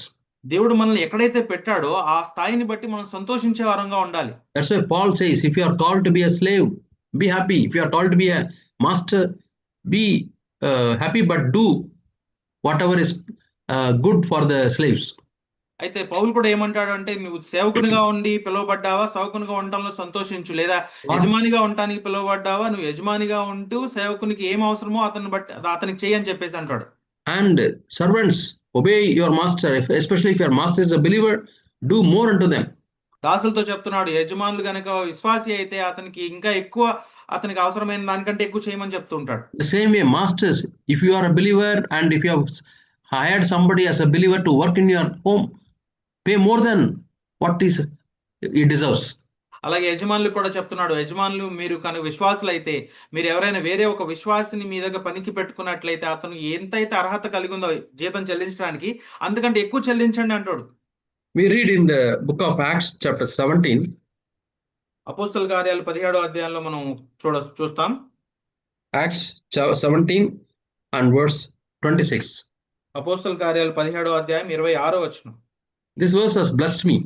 దేవుడు మనల్ని ఎక్కడైతే పెట్టాడో ఆ స్థాయిని బట్టి మనం సంతోషించే వారంగా ఉండాలి. That's why Paul says, if you are called to be a slave, be happy. If you are called to be a master, be happy, but do whatever is good for the slaves. అయితే పౌలు కూడా ఏమంటాడు అంటే, నువ్వు సేవకునిగా ఉండి పిలువబడ్డావా, సేవకునిగా ఉండటంలో సంతోషించు, లేదా యజమానిగా ఉండటానికి పిలువబడ్డావా, నువ్వు యజమానిగా ఉంటూ సేవకునికి ఏం అవసరమో అతనికి చెయ్యి అని చెప్పేసి అంటాడు. And servants, obey your master, especially if your master is a believer, do more unto them. దాసులతో చెప్తున్నాడు, యజమానులు గనక విశ్వాసి అయితే అతనికి ఇంకా ఎక్కువ, అతనికి అవసరమైన దానికంటే ఎక్కువ చేయమని చెప్తూ ఉంటాడు. The same way, masters, if you are a believer and if you have hired somebody as a believer to work in your home, pay more than what he deserves. అలాగే యజమానులు కూడా చెప్తున్నాడు, యజమానులు మీరు కనుక విశ్వాసులు అయితే, మీరు ఎవరైనా వేరే ఒక విశ్వాసిని మీ దగ్గర పనికి పెట్టుకున్నట్లయితే అతను ఎంతైతే అర్హత కలిగి ఉందో జీతం చెల్లించడానికి అంతకంటే ఎక్కువ చెల్లించండి అంటాడు. We read in the book of Acts chapter 17. అపోస్తల కార్యాలు 17వ అధ్యాయంలో మనం చూస్తాం. Acts 17 and verse 26. అపోస్తల కార్యాలు 17వ అధ్యాయం 26వ వచనం. This verse has blessed me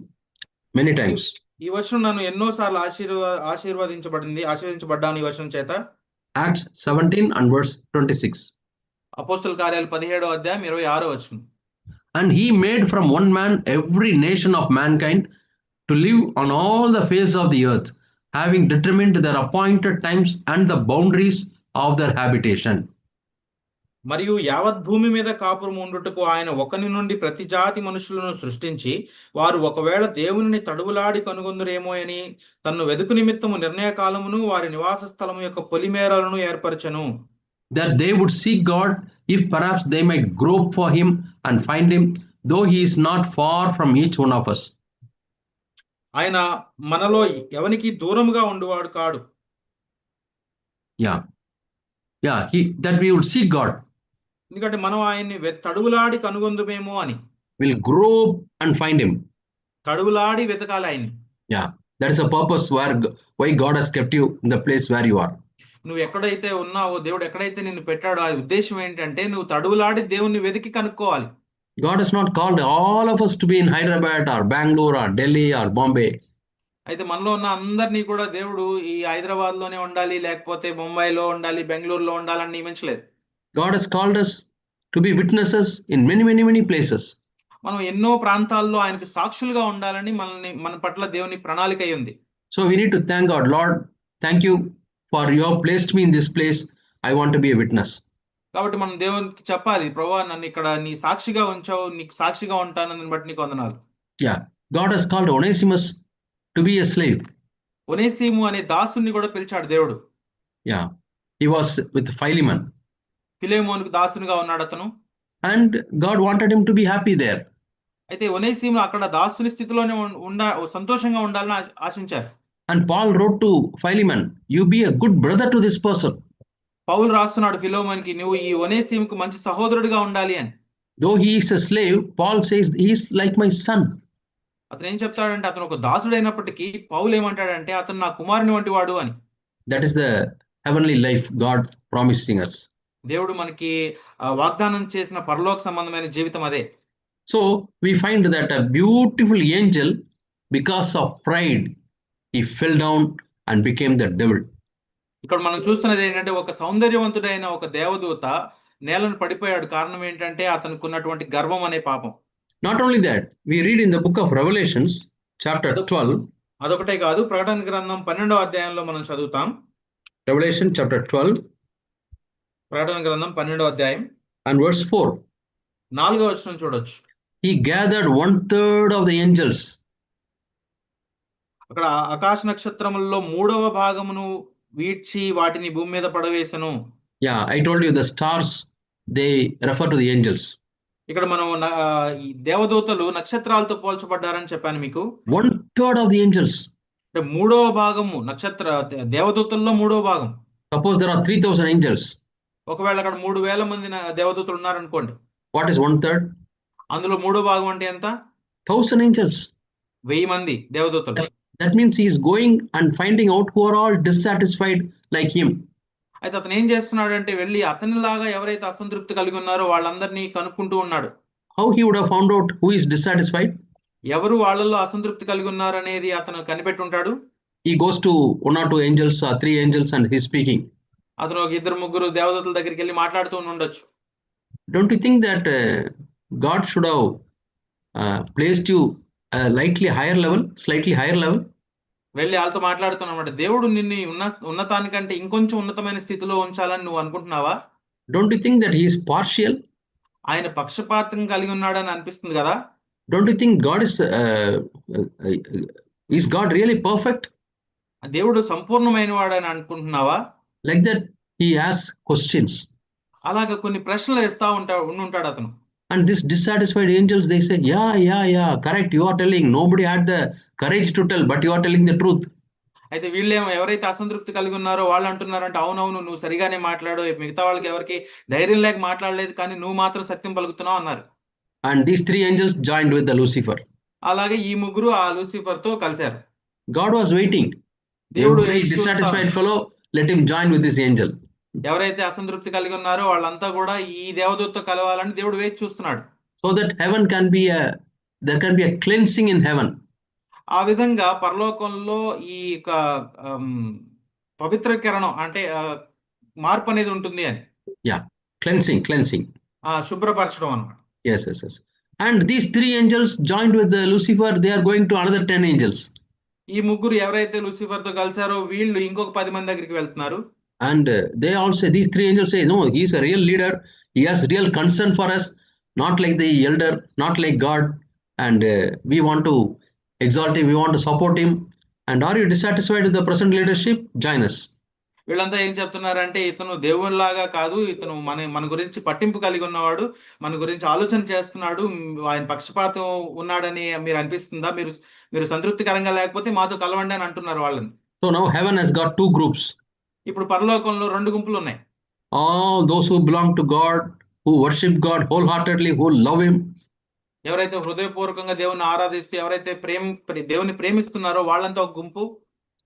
many times. ఈ వచనం నన్ను ఎన్నోసార్లు ఆశీర్వదించబడ్డాను ఈ వచనం చేత. Acts 17 and verse 26. అపోస్తల కార్యాలు 17వ అధ్యాయం 26వ వచనం. And he made from one man every nation of mankind to live on all the face of the earth, having determined their appointed times and the boundaries of their habitation. మరియు యావత్ భూమి మీద కాపురం ఉండుటకు ఆయన ఒకని నుండి ప్రతి జాతి మనుషులను సృష్టించి, వారు ఒకవేళ దేవుని తడువులాడి కనుగొందురేమో అని తన్ను వెదుకు నిమిత్తము నిర్ణయ కాలమును వారి నివాస స్థలము యొక్క పొలిమేరలను ఏర్పరచెను. That they would seek God, if perhaps they might grope for him and find him, though he is not far from each one of us. ఆయన మనలో ఎవనికి దూరముగా ఉండువాడు కాడు. Yeah, that we would seek God. ఎందుకంటే మనం ఆయన్ని తడువులాడి కనుగొందుమేమో అని. We'll grope and find him. తడువులాడి వెతకాలి ఆయన్ని. Yeah, that is a purpose why God has kept you in the place where you are. నువ్వు ఎక్కడైతే ఉన్నావో, దేవుడు ఎక్కడైతే నిన్ను పెట్టాడో, ఆ ఉద్దేశం ఏంటంటే నువ్వు తడువులాడి దేవుణ్ణి వెతికి కనుక్కోవాలి. God has not called all of us to be in Hyderabad or Bangalore or Delhi or Bombay. అయితే మనలో ఉన్న అందరినీ కూడా దేవుడు ఈ హైదరాబాద్ లోనే ఉండాలి, లేకపోతే ముంబైలో ఉండాలి, బెంగళూరులో ఉండాలని నియమించలేదు. God has called us to be witnesses in many places. మనం ఎన్నో ప్రాంతాల్లో ఆయనకు సాక్షులుగా ఉండాలని మన పట్ల దేవుని ప్రణాళిక అయి ఉంది. So we need to thank God. Lord, thank you for you have placed me in this place. I want to be a witness. కాబట్టి మనం దేవునికి చెప్పాలి, ప్రభువా నన్ను ఇక్కడ నీ సాక్షిగా ఉంచావు, నీకు సాక్షిగా ఉంటానని బట్టి నీకు వందనాలు. Yeah, God has called Onesimus to be a slave. ఒనేసిము అనే దాసుని కూడా పిలిచాడు దేవుడు. Yeah, he was with Philemon. ఫిలెమోనుకు దాసునిగా ఉన్నాడు అతను. and God wanted him to be happy there. అయితే ఒనేసిము అక్కడ దాసుని స్థితిలోనే సంతోషంగా ఉండాలని ఆశించారు. And Paul wrote to Philemon, you be a good brother to this person. పౌలు రాస్తున్నాడు ఫిలోమోనుకి, నువ్వు ఈ ఒనేసిముకు మంచి సహోదరుడిగా ఉండాలి అని. Though he is a slave, Paul says he is like my son. అతను ఏం చెప్తాడంటే, అతను ఒక దాసుడైనప్పటికీ పౌలు ఏమంటాడంటే అతను నా కుమారుని వంటి వాడు అని. That is the heavenly life God promising us. దేవుడు మనకి వాగ్దానం చేసిన పరలోక సంబంధమైన జీవితం అదే. So we find that a beautiful angel, because of pride, he fell down and became the devil. ఇక్కడ మనం చూస్తున్నది ఏంటంటే, ఒక సౌందర్యవంతుడైన ఒక దేవదూత నేలను పడిపోయాడు. కారణం ఏంటంటే అతనికి ఉన్నటువంటి గర్వం అనే పాపం. Not only that, we read in the book of Revelations, chapter 12. అదొకటే కాదు, ప్రకటన గ్రంథం 12వ అధ్యాయంలో మనం చదువుతాం. Revelation chapter 12. ప్రకటన గ్రంథం 12వ అధ్యాయం and verse 4. 4వ వచనం చూడొచ్చు. He gathered 1/3 of the angels. అక్కడ ఆకాశ నక్షత్రములలో 3వ భాగమును వీడ్చి వాటిని భూమి మీద పడవేసెను. Yeah, I told you the stars, they refer to the angels. ఇక్కడ మనం ఈ దేవదూతలు నక్షత్రాలతో పోల్చబడ్డారని చెప్పాను మీకు. 1/3 of the angels. అంటే 3వ భాగము దేవదూతల్లో 3వ భాగం. Suppose there are 3,000 angels. ఒకవేళ అక్కడ 3,000 మంది దేవదూతలు ఉన్నారనుకోండి. What is 1/3? అందులో 3వ భాగం అంటే ఎంత? 1,000 angels. 1000 మంది దేవదూతలు. That means he is going and finding out who are all dissatisfied like him. అయితే అతను ఏం చేస్తున్నాడు అంటే, వెళ్ళి అతనిలాగా ఎవరైతే అసంతృప్తి కలిగి ఉన్నారో వాళ్ళందరినీ కనుక్కుంటూ ఉన్నాడు. How he would have found out who is dissatisfied? ఎవరు వాళ్ళల్లో అసంతృప్తి కలిగి ఉన్నారు అనేది అతను కనిపెట్టుంటాడు. He goes to 1 or 2 angels or 3 angels and he's speaking. అతను ఒక 2-3 దేవదూతల దగ్గరికి వెళ్ళి మాట్లాడుతూ ఉండొచ్చు. Don't you think that God should have placed you slightly higher level? వెళ్ళి వాళ్ళతో మాట్లాడుతున్నమాట, దేవుడు నిన్ను ఉన్నతానికంటే ఇంకొంచెం ఉన్నతమైన స్థితిలో ఉంచాలని నువ్వు అనుకుంటున్నావా? Don't you think that he is partial? ఆయన పక్షపాతం కలిగి ఉన్నాడని అనిపిస్తుంది కదా? Don't you think God is God really perfect? దేవుడు సంపూర్ణమైన వాడని అనుకుంటున్నావా? Like that he asks questions. అలాగా కొన్ని ప్రశ్నలు వేస్తా ఉంటాడు అతను. And these dissatisfied angels, they say, yeah, correct, you are telling. Nobody had the courage to tell, but you are telling the truth. అయితే వీళ్ళేమో ఎవరైతే అసంతృప్తి కలిగి ఉన్నారో వాళ్ళు అంటున్నారంటే, అవునవును నువ్వు సరిగానే మాట్లాడు, మిగతా వాళ్ళకి ఎవరికి ధైర్యం లేక మాట్లాడలేదు, కానీ నువ్వు మాత్రం సత్యం పలుకుతున్నావు అన్నారు. And these 3 angels joined with the Lucifer. అలాగే ఈ ముగ్గురు ఆ లూసిఫర్ తో కలిశారు. God was waiting. దేవుడు dissatisfied fellow, let him join with this angel. ఎవరైతే అసంతృప్తి కలిగి ఉన్నారో వాళ్ళంతా కూడా ఈ దేవదూతతో కలవాలని దేవుడు వేచి చూస్తున్నాడు. So that there can be a cleansing in heaven. ఆ విధంగా పరలోకంలో ఈ పవిత్రీకరణం అంటే మార్పు అనేది ఉంటుంది అని. Yeah, cleansing. శుభ్రపరచడం అన్నమాట. Yes. And these 3 angels joined with the Lucifer, they are going to another 10 angels. ఈ ముగ్గురు ఎవరైతే లూసిఫర్ తో కలిసారో వీళ్ళు ఇంకొక 10 మంది దగ్గరికి వెళ్తున్నారు. And they also, these 3 angels say, no, he is a real leader. He has real concern for us, not like the elder, not like God. And we want to exalt him, we want to support him. And are you dissatisfied with the present leadership? Join us. వీళ్ళంతా ఏం చెప్తున్నారంటే, ఇతను దేవునిలాగా కాదు, ఇతను మన గురించి పట్టింపు కలిగి ఉన్నవాడు, మన గురించి ఆలోచన చేస్తున్నాడు, ఆయన పక్షపాతం ఉన్నాడని మీరు అనిపిస్తుందా? మీరు సంతృప్తికరంగా లేకపోతే మాతో కలవండి అని అంటున్నారు వాళ్ళని. So now heaven has got 2 groups. ఇప్పుడు పరలోకంలో 2 గుంపులు ఉన్నాయి. All those who belong to God, who worship God wholeheartedly, who love him. ఎవరైతే హృదయపూర్వకంగా దేవుని ఆరాధిస్తూ ఎవరైతే దేవుని ప్రేమిస్తున్నారో వాళ్ళంతా ఒక గుంపు.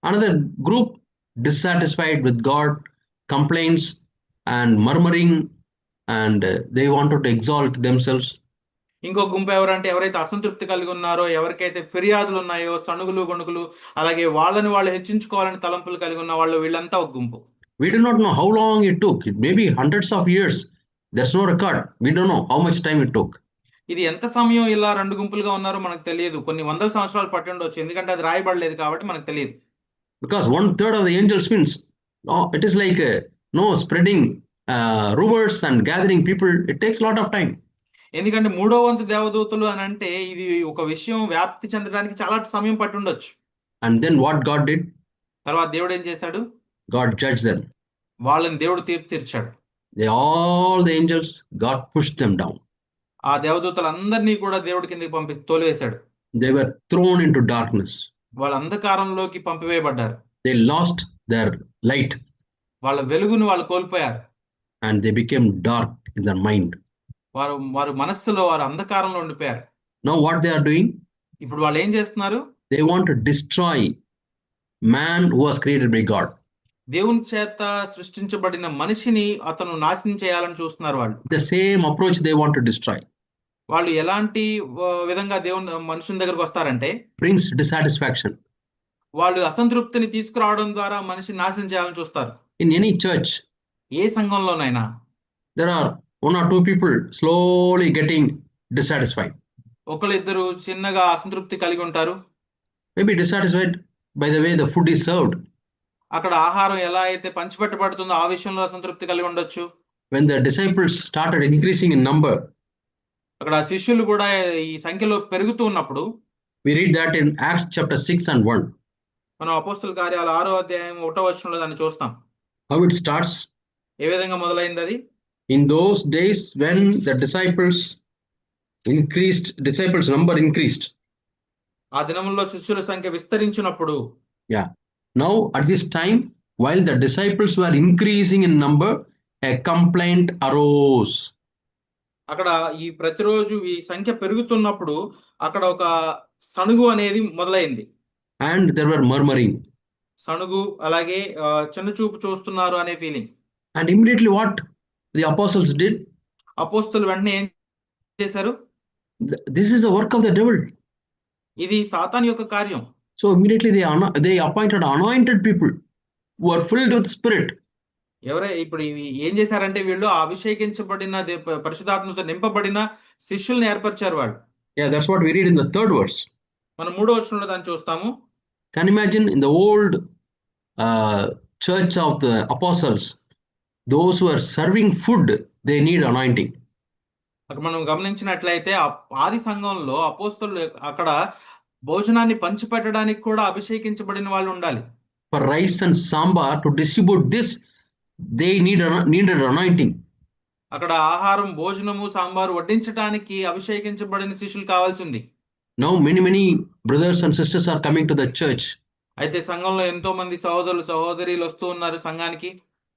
Another group dissatisfied with God, complaints and murmuring, and they wanted to exalt themselves. ఇంకో గుంపు ఎవరంటే ఎవరైతే అసంతృప్తి కలిగి ఉన్నారో, ఎవరికైతే ఫిర్యాదులు ఉన్నాయో, సణుగులు గొణుగులు, అలాగే వాళ్ళని వాళ్ళు హెచ్చించుకోవాలని తలంపులు కలిగి ఉన్న వాళ్ళు, వీళ్ళంతా ఒక గుంపు. We do not know how long it took. It may be hundreds of years. There's no record. We don't know how much time it took. ఇది ఎంత సమయం ఇలా 2 గుంపులుగా ఉన్నారో మనకు తెలియదు. కొన్ని వందల సంవత్సరాలు పట్టి ఉండొచ్చు, ఎందుకంటే అది రాయబడలేదు కాబట్టి మనకు తెలియదు. Because 1/3 of the angels means, it is like spreading rumors and gathering people. It takes a lot of time. ఎందుకంటే 3వ వంతు దేవదూతలు అని అంటే ఇది ఒక విషయం వ్యాప్తి చెందడానికి చాలా సమయం పట్టి ఉండొచ్చు. And then what God did? తర్వాత దేవుడు ఏం చేశాడు? God judged them. వాళ్ళని దేవుడు తీర్పు తీర్చాడు. All the angels, God pushed them down. ఆ దేవదూతలందరినీ కూడా దేవుడి కిందకి తోలివేశాడు. They were thrown into darkness. వాళ్ళ అంధకారంలోకి పంపివేయబడ్డారు. They lost their light వాళ్ళ వెలుగును వాళ్ళు కోల్పోయారు. and they became dark in their mind. వారు మనస్సులో వారు అంధకారంలో ఉండిపోయారు. Now what they are doing? ఇప్పుడు వాళ్ళు ఏం చేస్తున్నారు? They want to destroy man who was created by God. దేవుని చేత సృష్టించబడిన మనిషిని అతను నాశనం చేయాలని చూస్తున్నారు వాళ్ళు. The same approach they want to destroy. వాళ్ళు ఎలాంటి విధంగా మనుషుని దగ్గరకు వస్తారంటే brings dissatisfaction. వాళ్ళు అసంతృప్తిని తీసుకురావడం ద్వారా మనిషిని నాశనం చేయాలని చూస్తారు. In any church, A సంఘంలోనైనా there are one or two people slowly getting dissatisfied. ఒకళ్ళిద్దరు చిన్నగా అసంతృప్తి కలిగి ఉంటారు. Maybe dissatisfied by the way the food is served. అక్కడ ఆహారం ఎలా అయితే పంచిపెట్టబడుతుందో ఆ విషయంలో అసంతృప్తి కలిగి ఉండొచ్చు. When the disciples started increasing in number, అక్కడ శిష్యులు కూడా ఈ సంఖ్యలో పెరుగుతూ ఉన్నప్పుడు we read that in Acts chapter 6 and 1. మనం అపోస్తల కార్యాలు 6వ అధ్యాయం 1వ వచనంలో దాన్ని చూస్తాం. How it starts? ఏ విధంగా మొదలైంది అది? In those days when the disciples number increased. ఆ దినముల్లో శిష్యుల సంఖ్య విస్తరించినప్పుడు. Yeah. Now at this time, while the disciples were increasing in number, a complaint arose. అక్కడ ఈ ప్రతిరోజు ఈ సంఖ్య పెరుగుతున్నప్పుడు అక్కడ ఒక సణుగు అనేది మొదలైంది. And there were murmuring. సణుగు అలాగే చిన్న చూపు చూస్తున్నారు అనే feeling. And immediately what the apostles did? అపోస్తలు వెంటనే ఏం చేశారు? This is the work of the devil. ఇది సాతాను యొక్క కార్యం. So immediately they appointed anointed people who are filled with spirit. ఇప్పుడు ఏం చేశారంటే వీళ్ళు అభిషేకించబడిన పరిశుద్ధాత్మతో నింపబడిన శిష్యుల్ని ఏర్పరిచారు వాళ్ళు. Yeah, that's what we read in the 3rd verse. మనం 3వ వచనంలో దాన్ని చూస్తాము. Can you imagine in the old church of the apostles, those who are serving food, they need anointing. అక్కడ మనం గమనించినట్లయితే ఆది సంఘంలో అపోస్తలు అక్కడ భోజనాన్ని పంచిపెట్టడానికి కూడా అభిషేకించబడిన వాళ్ళు ఉండాలి. For rice and sambar to distribute this, they needed anointing. అక్కడ ఆహారం, భోజనము, సాంబారు వడ్డించడానికి అభిషేకించబడిన శిష్యులు కావాల్సి ఉంది. Now many brothers and sisters are coming to the church. అయితే సంఘంలో ఎంతో మంది సహోదరులు సహోదరీలు వస్తూ ఉన్నారు సంఘానికి.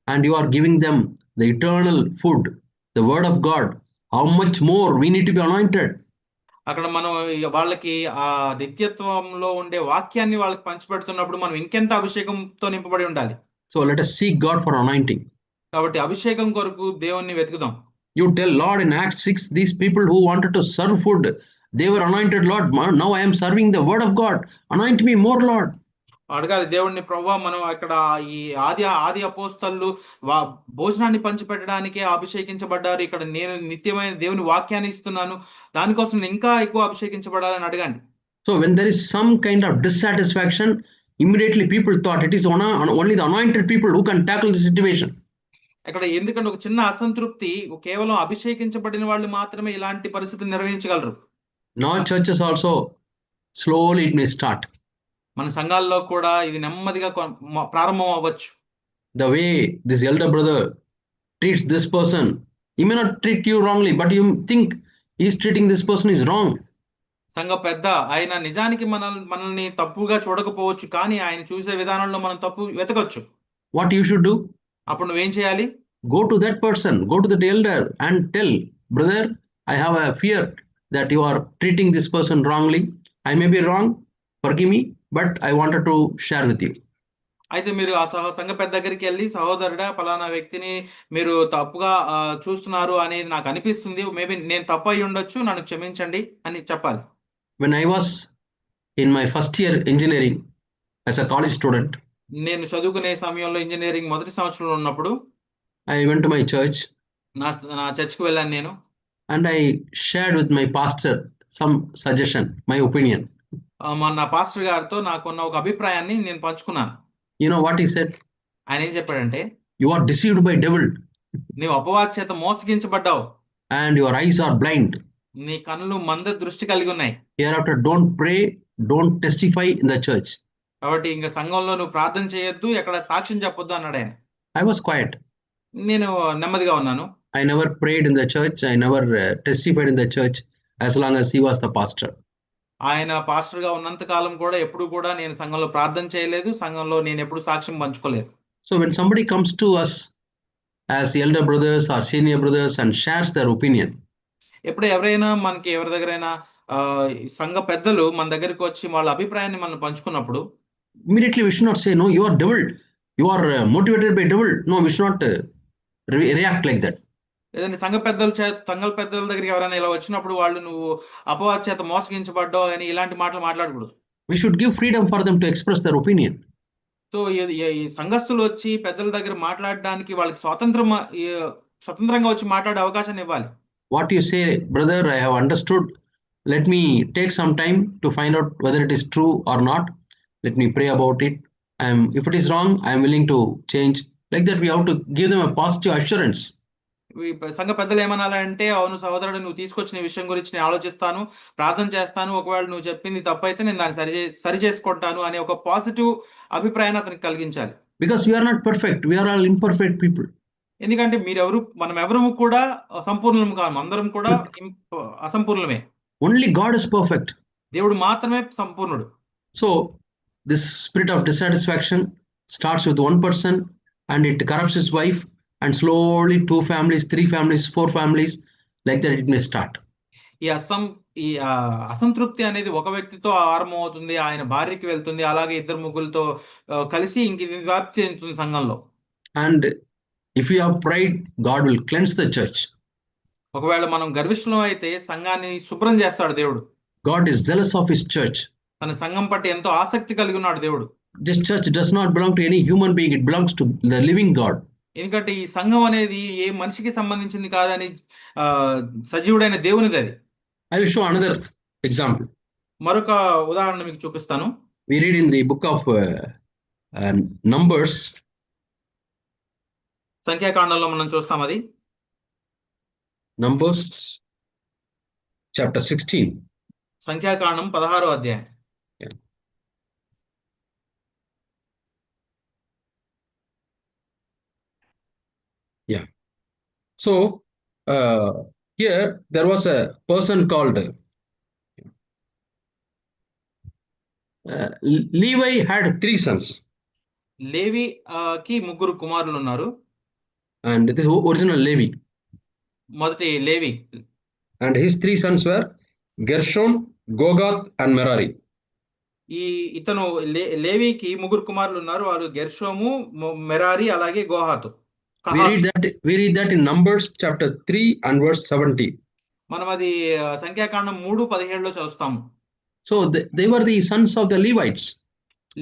And you are giving them the eternal food, the word of God. How much more we need to be anointed. అక్కడ మనం వాళ్ళకి ఆ నిత్యత్వంలో ఉండే వాక్యాన్ని వాళ్ళకి పంచిపెడుతున్నప్పుడు మనం ఇంకెంత అభిషేకంతో నింపబడి ఉండాలి. So let us seek God for anointing. కాబట్టి అభిషేకం కొరకు దేవుణ్ణి వెతుకుదాం. You tell Lord in Acts 6, these people who wanted to serve food, they were anointed, Lord. Now I am serving the word of God. Anoint me more, Lord. అడగాలి దేవుణ్ణి, ప్రభువా మనం అక్కడ ఈ ఆది అపోస్తలు భోజనాన్ని పంచిపెట్టడానికే అభిషేకించబడ్డారు. ఇక్కడ నేను నిత్యమైన దేవుని వాక్యాన్ని ఇస్తున్నాను, దానికోసం ఇంకా ఎక్కువ అభిషేకించబడాలని అడగండి. So when there is some kind of dissatisfaction, immediately people thought it is only the anointed people who can tackle the situation. ఇక్కడ ఎందుకంటే ఒక చిన్న అసంతృప్తి కేవలం అభిషేకించబడిన వాళ్ళు మాత్రమే ఇలాంటి పరిస్థితిని నిర్వహించగలరు. Now churches also slowly it may start. మన సంఘాల్లో కూడా ఇది నెమ్మదిగా ప్రారంభం అవ్వచ్చు. The way this elder brother treats this person, he may not treat you wrongly, but you think he is treating this person is wrong. సంఘ పెద్ద ఆయన నిజానికి మనల్ని తప్పుగా చూడకపోవచ్చు, కానీ ఆయన చూసే విధానంలో మనం తప్పు వెతకొచ్చు. What you should do? అప్పుడు నువ్వేం చేయాలి? Go to that person, go to the elder and tell, brother, I have a fear that you are treating this person wrongly. I may be wrong, forgive me, but I wanted to share with you. అయితే మీరు ఆ సంఘ పెద్ద దగ్గరికి వెళ్ళి, సహోదరుడా పలానా వ్యక్తిని మీరు తప్పుగా చూస్తున్నారు అనేది నాకు అనిపిస్తుంది, మేబీ నేను తప్పు అయి ఉండొచ్చు, నన్ను క్షమించండి అని చెప్పాలి. When I was in my first year engineering as a college student, నేను చదువుకునే సమయంలో ఇంజనీరింగ్ మొదటి సంవత్సరంలో ఉన్నప్పుడు I went to my church. నా చర్చికి వెళ్ళాను నేను. And I shared with my pastor some suggestion, my opinion. నా పాస్టర్ గారితో నాకున్న ఒక అభిప్రాయాన్ని నేను పంచుకున్నాను. You know what he said? ఆయన ఏం చెప్పాడంటే, you are deceived by devil. నీవు అపవాది చేత మోసగించబడ్డావు. And your eyes are blind. నీ కన్నులు మంద దృష్టి కలిగి ఉన్నాయి. Hereafter don't pray, don't testify in the church. కాబట్టి ఇంకా సంఘంలో నువ్వు ప్రార్థన చేయొద్దు, ఎక్కడ సాక్ష్యం చెప్పొద్దు అన్నాడు ఆయన. I was quiet. నేను నెమ్మదిగా ఉన్నాను. I never prayed in the church. I never testified in the church as long as he was the pastor. ఆయన పాస్టర్గా ఉన్నంత కాలం కూడా ఎప్పుడు కూడా నేను సంఘంలో ప్రార్థన చేయలేదు, సంఘంలో నేను ఎప్పుడు సాక్ష్యం పంచుకోలేదు. So when somebody comes to us as elder brothers or senior brothers and shares their opinion, ఎప్పుడు ఎవరైనా మనకి ఎవరి దగ్గరైనా సంఘ పెద్దలు మన దగ్గరికి వచ్చి వాళ్ళ అభిప్రాయాన్ని మనం పంచుకున్నప్పుడు immediately we should not say, no, you are devil, you are motivated by devil. No, we should not react like that. లేదంటే సంఘ పెద్దల దగ్గరికి ఎవరైనా ఇలా వచ్చినప్పుడు వాళ్ళు నువ్వు అపవాది చేత మోసగించబడ్డావు అని ఇలాంటి మాటలు మాట్లాడకూడదు. We should give freedom for them to express their opinion. So ఈ సంఘస్థులు వచ్చి పెద్దల దగ్గర మాట్లాడడానికి వాళ్ళకి స్వతంత్రంగా వచ్చి మాట్లాడే అవకాశాన్ని ఇవ్వాలి. What you say, brother, I have understood. Let me take some time to find out whether it is true or not. Let me pray about it. If it is wrong, I am willing to change. Like that, we have to give them a positive assurance. సంఘ పెద్దలు ఏమనాలంటే, అవును సహోదరుడు, నువ్వు తీసుకొచ్చిన విషయం గురించి నేను ఆలోచిస్తాను, ప్రార్థన చేస్తాను, ఒకవేళ నువ్వు చెప్పింది తప్పైతే నేను దాన్ని సరి చేసుకుంటాను అనే ఒక పాజిటివ్ అభిప్రాయాన్ని అతనికి కలిగించాలి. Because we are not perfect, we are all imperfect people. ఎందుకంటే మనం ఎవరు కూడా సంపూర్ణం కాము, అందరం కూడా అసంపూర్ణమే. Only God is perfect. దేవుడు మాత్రమే సంపూర్ణుడు. So this spirit of dissatisfaction starts with one person and it corrupts his wife, and slowly 2 families, 3 families, 4 families, like that it may start. ఈ అసంతృప్తి అనేది ఒక వ్యక్తితో ఆరంభం అవుతుంది, ఆయన భార్యకి వెళ్తుంది, అలాగే 2-3 కలిసి ఇంక ఇది వ్యాప్తి చెందుతుంది సంఘంలో. And if you have pride, God will cleanse the church. ఒకవేళ మనం గర్విష్ఠులం అయితే సంఘాన్ని శుభ్రం చేస్తాడు దేవుడు. God is jealous of his church. తన సంఘం పట్ల ఎంతో ఆసక్తి కలిగి ఉన్నాడు దేవుడు. This church does not belong to any human being, it belongs to the living God. ఎందుకంటే ఈ సంఘం అనేది ఏ మనిషికి సంబంధించింది కాదని సజీవుడైన దేవునిది అది. I will show another example. మరొక ఉదాహరణ మీకు చూపిస్తాను. We read in the book of Numbers. సంఖ్యాకాండంలో మనం చూస్తాం అది. Numbers chapter 16. సంఖ్యాకాండం 16వ అధ్యాయం. Yeah. So here there was a person called Levi had 3 sons. లేవి కి 3 కుమారులు ఉన్నారు. And this is original Levi. మొదటి లేవి. And his 3 sons were Gershon, Gogath and Merari. ఇతను లేవికి 3 కుమారులు ఉన్నారు. వారు గెర్షోము, మెరారి, అలాగే గోహాతు. We read that in Numbers chapter 3 and verse 70. మనం అది సంఖ్యాకాండం 3:17లో చూస్తాము. So they were the sons of the Levites.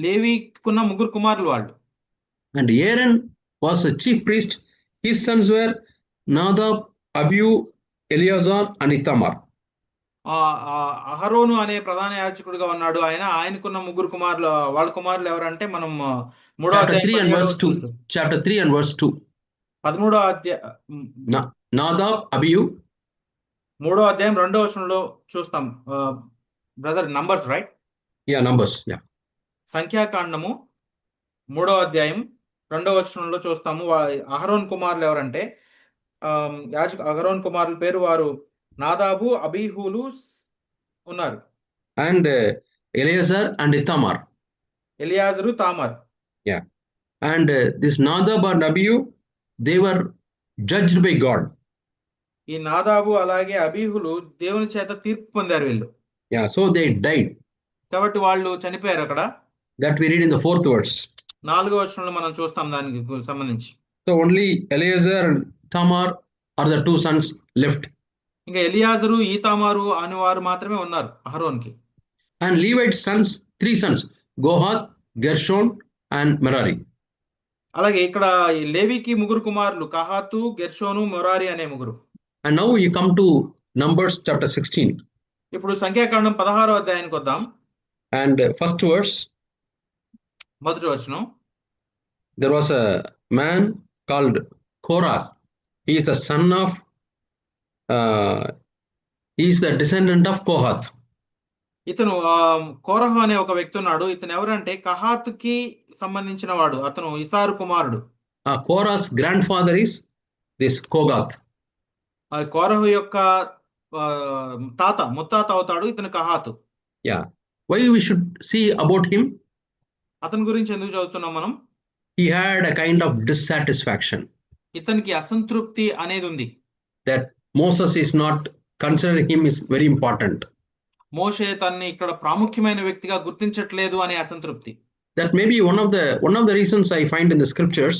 లేవికున్న 3 కుమారులు వాళ్ళు. And Aaron was a chief priest. His sons were Nadab, Abihu, Eleazar and Ithamar. అహరోను అనే ప్రధాన యాజకుడిగా ఉన్నాడు. ఆయనకున్న 3 కుమారులు, వాళ్ళ కుమారులు ఎవరంటే మనం 3వ అధ్యాయం chapter 3 and verse 2. 13వ అధ్యాయం నాదాబ్, అబియు. 3వ అధ్యాయం 2వ వచనంలో చూస్తాం. Brother, numbers right? Yeah, numbers. Yeah. సంఖ్యాకాండము 3వ అధ్యాయం 2వ వచనంలో చూస్తాము. అహరోన్ కుమారులు ఎవరంటే అహరోన్ కుమారుల పేరు వారు నాదాబు, అబీహులు ఉన్నారు. And Eleazar and Ithamar. Eleazar, Tamar. Yeah. And this Nadab and Abihu, they were judged by God. ఈ నాదాబు అలాగే అబీహులు దేవుని చేత తీర్పు పొందారు వీళ్ళు. Yeah, so they died. కాబట్టి వాళ్ళు చనిపోయారు అక్కడ. That we read in the 4th verse. 4వ వచనంలో మనం చూస్తాం దానికి సంబంధించి. So only Eleazar and Tamar are the 2 sons left. ఇంకా ఎలియాజరు, ఈతామారు అనేవారు మాత్రమే ఉన్నారు అహరోన్కి. And Levite sons, 3 sons, Gohath, Gershon and Merari. అలాగే ఇక్కడ లేవికి 3 కుమారులు, కహాతు, గెర్షోను, మొరారి అనే 3. And now you come to Numbers chapter 16. ఇప్పుడు సంఖ్యాకాండం 16వ అధ్యాయానికి వద్దాం. And first verse. మొదటి వచనం. There was a man called Korah. He is a son of he is the descendant of Kohath. ఇతను కోరహు అనే ఒక వ్యక్తి ఉన్నాడు. ఇతను ఎవరంటే కహాతుకి సంబంధించిన వాడు. అతను ఇసారు కుమారుడు. Korah's grandfather is this Kogath. కోరహు యొక్క ముత్తాత అవుతాడు ఇతను కహాతు. Yeah. Why we should see about him? అతని గురించి ఎందుకు చదువుతున్నాం మనం? He had a kind of dissatisfaction ఇతనికి అసంతృప్తి అనేది ఉంది. that Moses is not considering him is very important. మోషే తన్ని ఇక్కడ ప్రాముఖ్యమైన వ్యక్తిగా గుర్తించట్లేదు అనే అసంతృప్తి. That may be one of the reasons I find in the scriptures.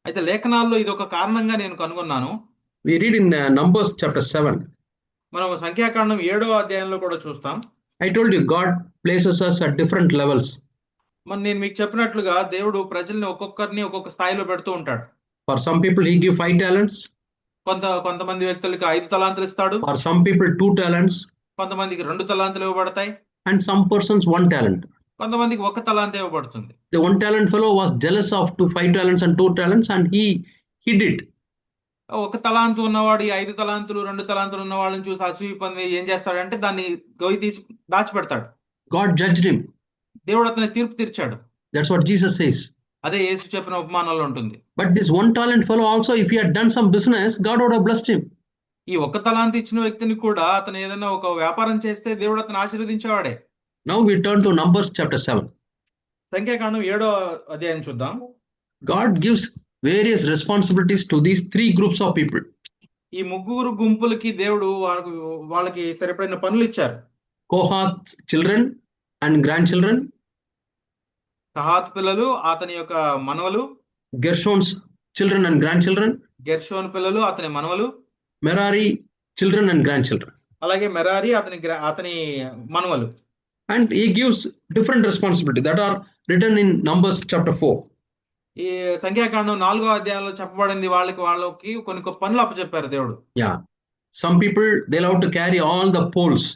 అయితే లేఖనాల్లో ఇది ఒక కారణంగా నేను కనుగొన్నాను. We read in Numbers chapter 7. మనం సంఖ్యాకాండం 7వ అధ్యాయంలో కూడా చూస్తాం. I told you God places us at different levels. నేను మీకు చెప్పినట్లుగా దేవుడు ప్రజల్ని ఒక్కొక్కరిని ఒక్కొక్క స్థాయిలో పెడుతూ ఉంటాడు. For some people he give 5 talents. కొంతమంది వ్యక్తులకి 5 తలాంతులు ఇస్తాడు. For some people 2 talents. కొంతమందికి 2 తలాంతులు ఇవ్వబడతాయి. And some persons 1 talent. కొంతమందికి 1 తలాంత ఇవ్వబడుతుంది. The 1 talent fellow was jealous of 5 talents and 2 talents and he hid it. 1 తలాంతు ఉన్నవాడు ఈ 5 తలాంతులు 2 తలాంతులు ఉన్న వాళ్ళని చూసి అసూయ పొంది ఏం చేస్తాడంటే దాన్ని గొయ్యి తీసి దాచిపెడతాడు. God judged him. దేవుడు అతని తీర్పు తీర్చాడు. That's what Jesus says. అదే యేసు చెప్పిన ఉపమానంలో ఉంటుంది. But this 1 talent fellow also, if he had done some business, God would have blessed him. ఈ 1 తలాంతు ఇచ్చిన వ్యక్తిని కూడా అతను ఏదైనా ఒక వ్యాపారం చేస్తే దేవుడు అతను ఆశీర్వదించేవాడే. Now we turn to Numbers chapter 7. సంఖ్యాకాండం 7వ అధ్యాయం చూద్దాం. God gives various responsibilities to these 3 groups of people. ఈ 3 గుంపులకి దేవుడు వాళ్ళకి సరిపడిన పనులు ఇచ్చారు. Kohath's children and grandchildren. కహాత్ పిల్లలు అతని యొక్క మనవలు. Gershon's children and grandchildren. గెర్షోన్ పిల్లలు అతని మనవలు. Merari children and grandchildren. అలాగే మెరారి అతని మనవలు. And he gives different responsibilities that are written in Numbers chapter 4. ఈ సంఖ్యాకాండం 4వ అధ్యాయంలో చెప్పబడింది వాళ్ళకి కొన్ని పనులు అప్పచెప్పారు దేవుడు. Yeah. Some people they'll have to carry all the poles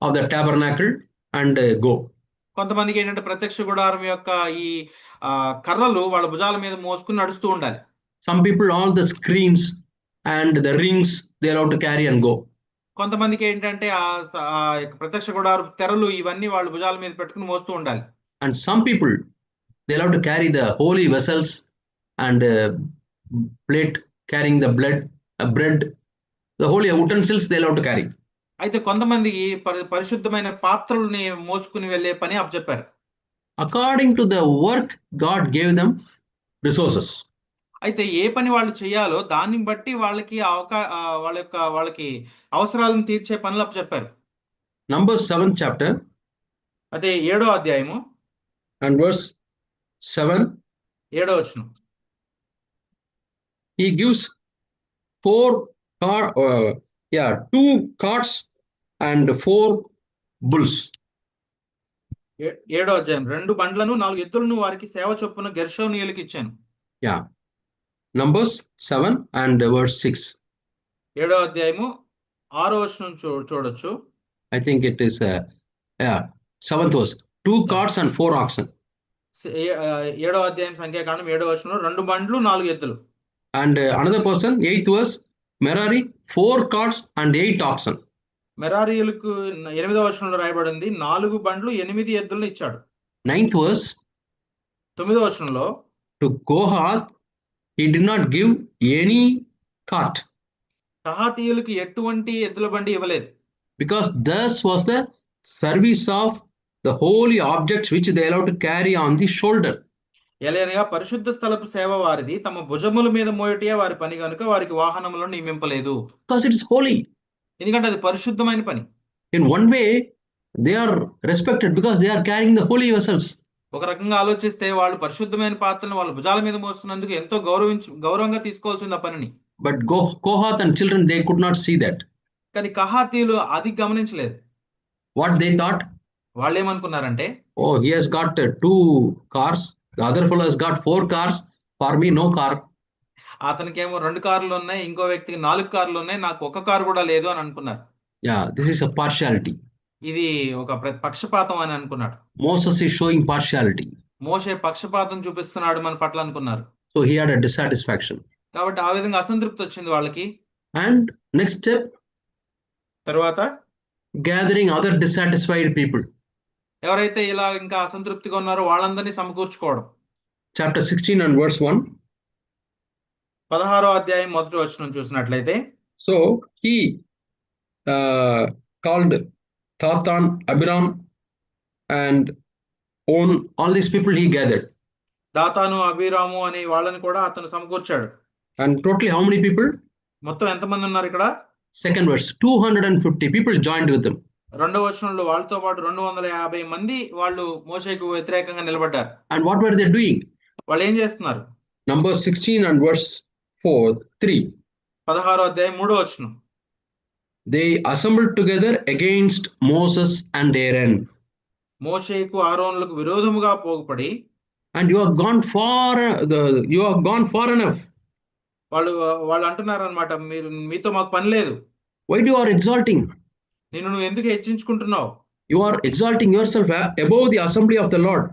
of the tabernacle and go. కొంతమందికి ఏంటంటే ప్రత్యక్ష గుడారం యొక్క ఈ కర్రలు వాళ్ళ భుజాల మీద మోసుకుని నడుస్తూ ఉండాలి. Some people all the screens and the rings they'll have to carry and go. కొంతమందికి ఏంటంటే ప్రత్యక్ష గుడారం తెరలు ఇవన్నీ వాళ్ళ భుజాల మీద పెట్టుకుని మోస్తూ ఉండాలి. And some people they'll have to carry the holy vessels and plate carrying the bread, the holy utensils they'll have to carry. అయితే కొంతమందికి పరిశుద్ధమైన పాత్రల్ని మోసుకుని వెళ్ళే పని అప్పచెప్పారు. According to the work God gave them resources. అయితే ఏ పని వాళ్ళు చేయాలో దాన్ని బట్టి వాళ్ళకి వాళ్ళకి అవసరాలను తీర్చే పనులు అప్పచెప్పారు. Numbers 7th chapter. అదే 7వ అధ్యాయము and verse 7. 7వ వచనం. He gives 2 carts and 4 bulls. 7వ అధ్యాయం 2 బండ్లను 4 ఎద్దులను వారికి సేవ చొప్పున గెర్షోనీయులకు ఇచ్చాను. Yeah. Numbers 7 and verse 6. 7వ అధ్యాయము 6వ వచనం చూడొచ్చు. I think it is 7th verse. 2 carts and 4 oxen. 7వ అధ్యాయం సంఖ్యాకాండం 7వ వచనంలో 2 బండ్లు 4 ఎద్దులు. And another person 8th verse, Merari 4 carts and 8 oxen. మెరారీయులకు 8వ వచనంలో రాయబడింది 4 బండ్లు 8 ఎద్దులను ఇచ్చాడు. 9th verse, 9వ వచనంలో to Kohath he did not give any cart. కహాతీయులకు ఎటువంటి ఎద్దుల బండి ఇవ్వలేదు. Because this was the service of the holy objects which they allowed to carry on the shoulder. ఎలాగనగా పరిశుద్ధ స్థలపు సేవ వారిది తమ భుజముల మీద మోయటయే వారి పని కనుక వారికి వాహనములను నియమింపలేదు. Because it is holy. ఎందుకంటే అది పరిశుద్ధమైన పని. In one way they are respected because they are carrying the holy vessels. ఒక రకంగా ఆలోచిస్తే వాళ్ళు పరిశుద్ధమైన పాత్రలను వాళ్ళ భుజాల మీద మోస్తున్నందుకు ఎంతో గౌరవంగా తీసుకోవాల్సింది ఆ పనిని. But Kohath and children they could not see that. కానీ కహాతీయులు అది గమనించలేదు. What they thought? వాళ్ళు ఏమనుకున్నారంటే, oh, he has got 2 cars, the other fellow has got 4 cars, for me no car. అతనికేమో 2 కార్లు ఉన్నాయి, ఇంకో వ్యక్తికి 4 కార్లు ఉన్నాయి, నాకు 1 కారు కూడా లేదు అని అనుకున్నారు. Yeah, this is a partiality. ఇది ఒక పక్షపాతం అని అనుకున్నాడు. Moses is showing partiality. మోషే పక్షపాతం చూపిస్తున్నాడు మన పట్ల అనుకున్నారు. So he had a dissatisfaction. కాబట్టి ఆ విధంగా అసంతృప్తి వచ్చింది వాళ్ళకి. And next step, తర్వాత gathering other dissatisfied people. ఎవరైతే ఇలా ఇంకా అసంతృప్తిగా ఉన్నారో వాళ్ళందరినీ సమకూర్చుకోవడం. Chapter 16 and verse 1. 16వ అధ్యాయం 1వ వచనం చూసినట్లయితే, So he called Tathan, Abiram, and On, all these people he gathered. దాతాను అబీరాము అనే వాళ్ళని కూడా అతను సమకూర్చాడు. And totally how many people? మొత్తం ఎంతమంది ఉన్నారు ఇక్కడ? Second verse, 250 people joined with him. రెండవ వచనంలో వాళ్ళతో పాటు 250 మంది వాళ్ళు మోషేకు వ్యతిరేకంగా నిలబడ్డారు. And what were they doing? వాళ్ళు ఏం చేస్తున్నారు? Numbers 16 and verse 3. 16వ అధ్యాయం 3వ వచనం. They assembled together against Moses and Aaron. మోషేకు ఆరోనులకు విరోధముగా పోగుపడి, And you have gone far, you have gone far enough. వాళ్ళు అంటున్నారు అనమాట, మీతో మాకు పని లేదు. Why you are exalting? నువ్వు ఎందుకు హెచ్చించుకుంటున్నావు? You are exalting yourself above the assembly of the Lord.